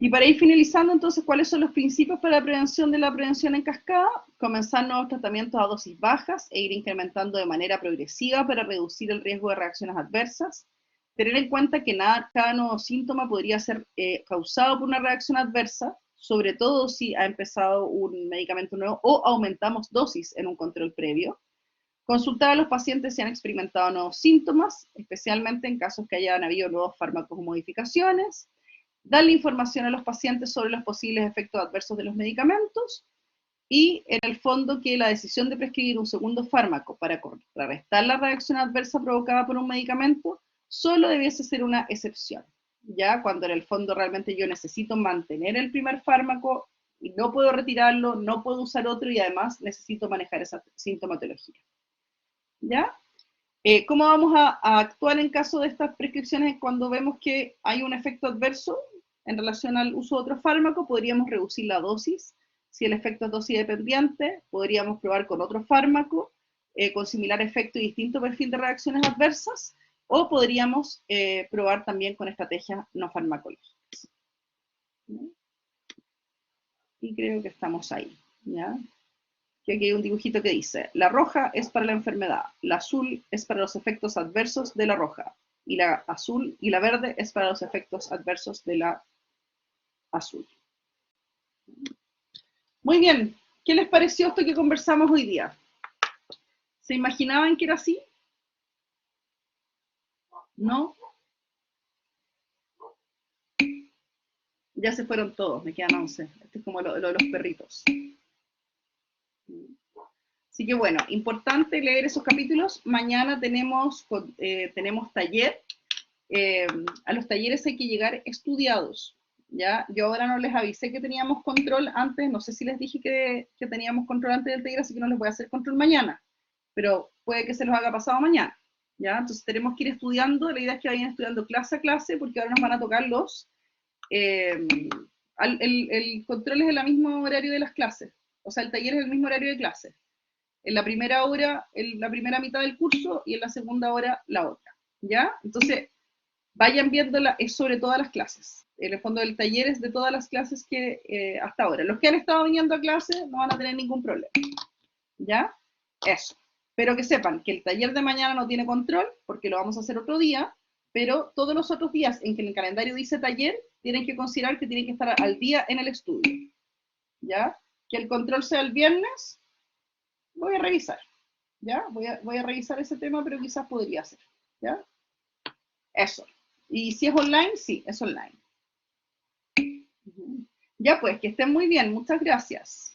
Y para ir finalizando, entonces, ¿cuáles son los principios para la prevención de la prevención en cascada? Comenzar nuevos tratamientos a dosis bajas e ir incrementando de manera progresiva para reducir el riesgo de reacciones adversas. Tener en cuenta que cada nuevo síntoma podría ser causado por una reacción adversa, sobre todo si ha empezado un medicamento nuevo o aumentamos dosis en un control previo. Consultar a los pacientes si han experimentado nuevos síntomas, especialmente en casos que hayan habido nuevos fármacos o modificaciones. Darle información a los pacientes sobre los posibles efectos adversos de los medicamentos y, en el fondo, que la decisión de prescribir un segundo fármaco para contrarrestar la reacción adversa provocada por un medicamento solo debiese ser una excepción, ya cuando en el fondo realmente yo necesito mantener el primer fármaco y no puedo retirarlo, no puedo usar otro y además necesito manejar esa sintomatología, ¿ya? ¿Cómo vamos a actuar en caso de estas prescripciones cuando vemos que hay un efecto adverso en relación al uso de otro fármaco? Podríamos reducir la dosis. Si el efecto es dosis dependiente, podríamos probar con otro fármaco con similar efecto y distinto perfil de reacciones adversas. O podríamos probar también con estrategias no farmacológicas. ¿No? Y creo que estamos ahí, ¿ya? Y aquí hay un dibujito que dice, la roja es para la enfermedad, la azul es para los efectos adversos de la roja, y la azul y la verde es para los efectos adversos de la azul. Muy bien, ¿qué les pareció esto que conversamos hoy día? ¿Se imaginaban que era así? ¿No? Ya se fueron todos, me quedan 11. Este es como lo de los perritos. Así que bueno, importante leer esos capítulos. Mañana tenemos taller. A los talleres hay que llegar estudiados, ¿ya? Yo ahora no les avisé que teníamos control antes, no sé si les dije que teníamos control antes del taller, así que no les voy a hacer control mañana, pero puede que se los haga pasado mañana, ¿ya? Entonces tenemos que ir estudiando, la idea es que vayan estudiando clase a clase, porque ahora nos van a tocar el control es en el mismo horario de las clases, o sea, el taller es el mismo horario de clases. En la primera hora, en la primera mitad del curso, y en la segunda hora, la otra, ¿ya? Entonces, vayan viéndola, es sobre todas las clases. En el fondo del taller es de todas las clases que hasta ahora. Los que han estado viniendo a clase no van a tener ningún problema, ¿ya? Eso. Pero que sepan que el taller de mañana no tiene control, porque lo vamos a hacer otro día, pero todos los otros días en que en el calendario dice taller, tienen que considerar que tienen que estar al día en el estudio, ¿ya? Que el control sea el viernes, voy a revisar, ¿ya? Voy a revisar ese tema, pero quizás podría ser, ¿ya? Eso. Y si es online, sí, es online. Ya pues, que estén muy bien. Muchas gracias.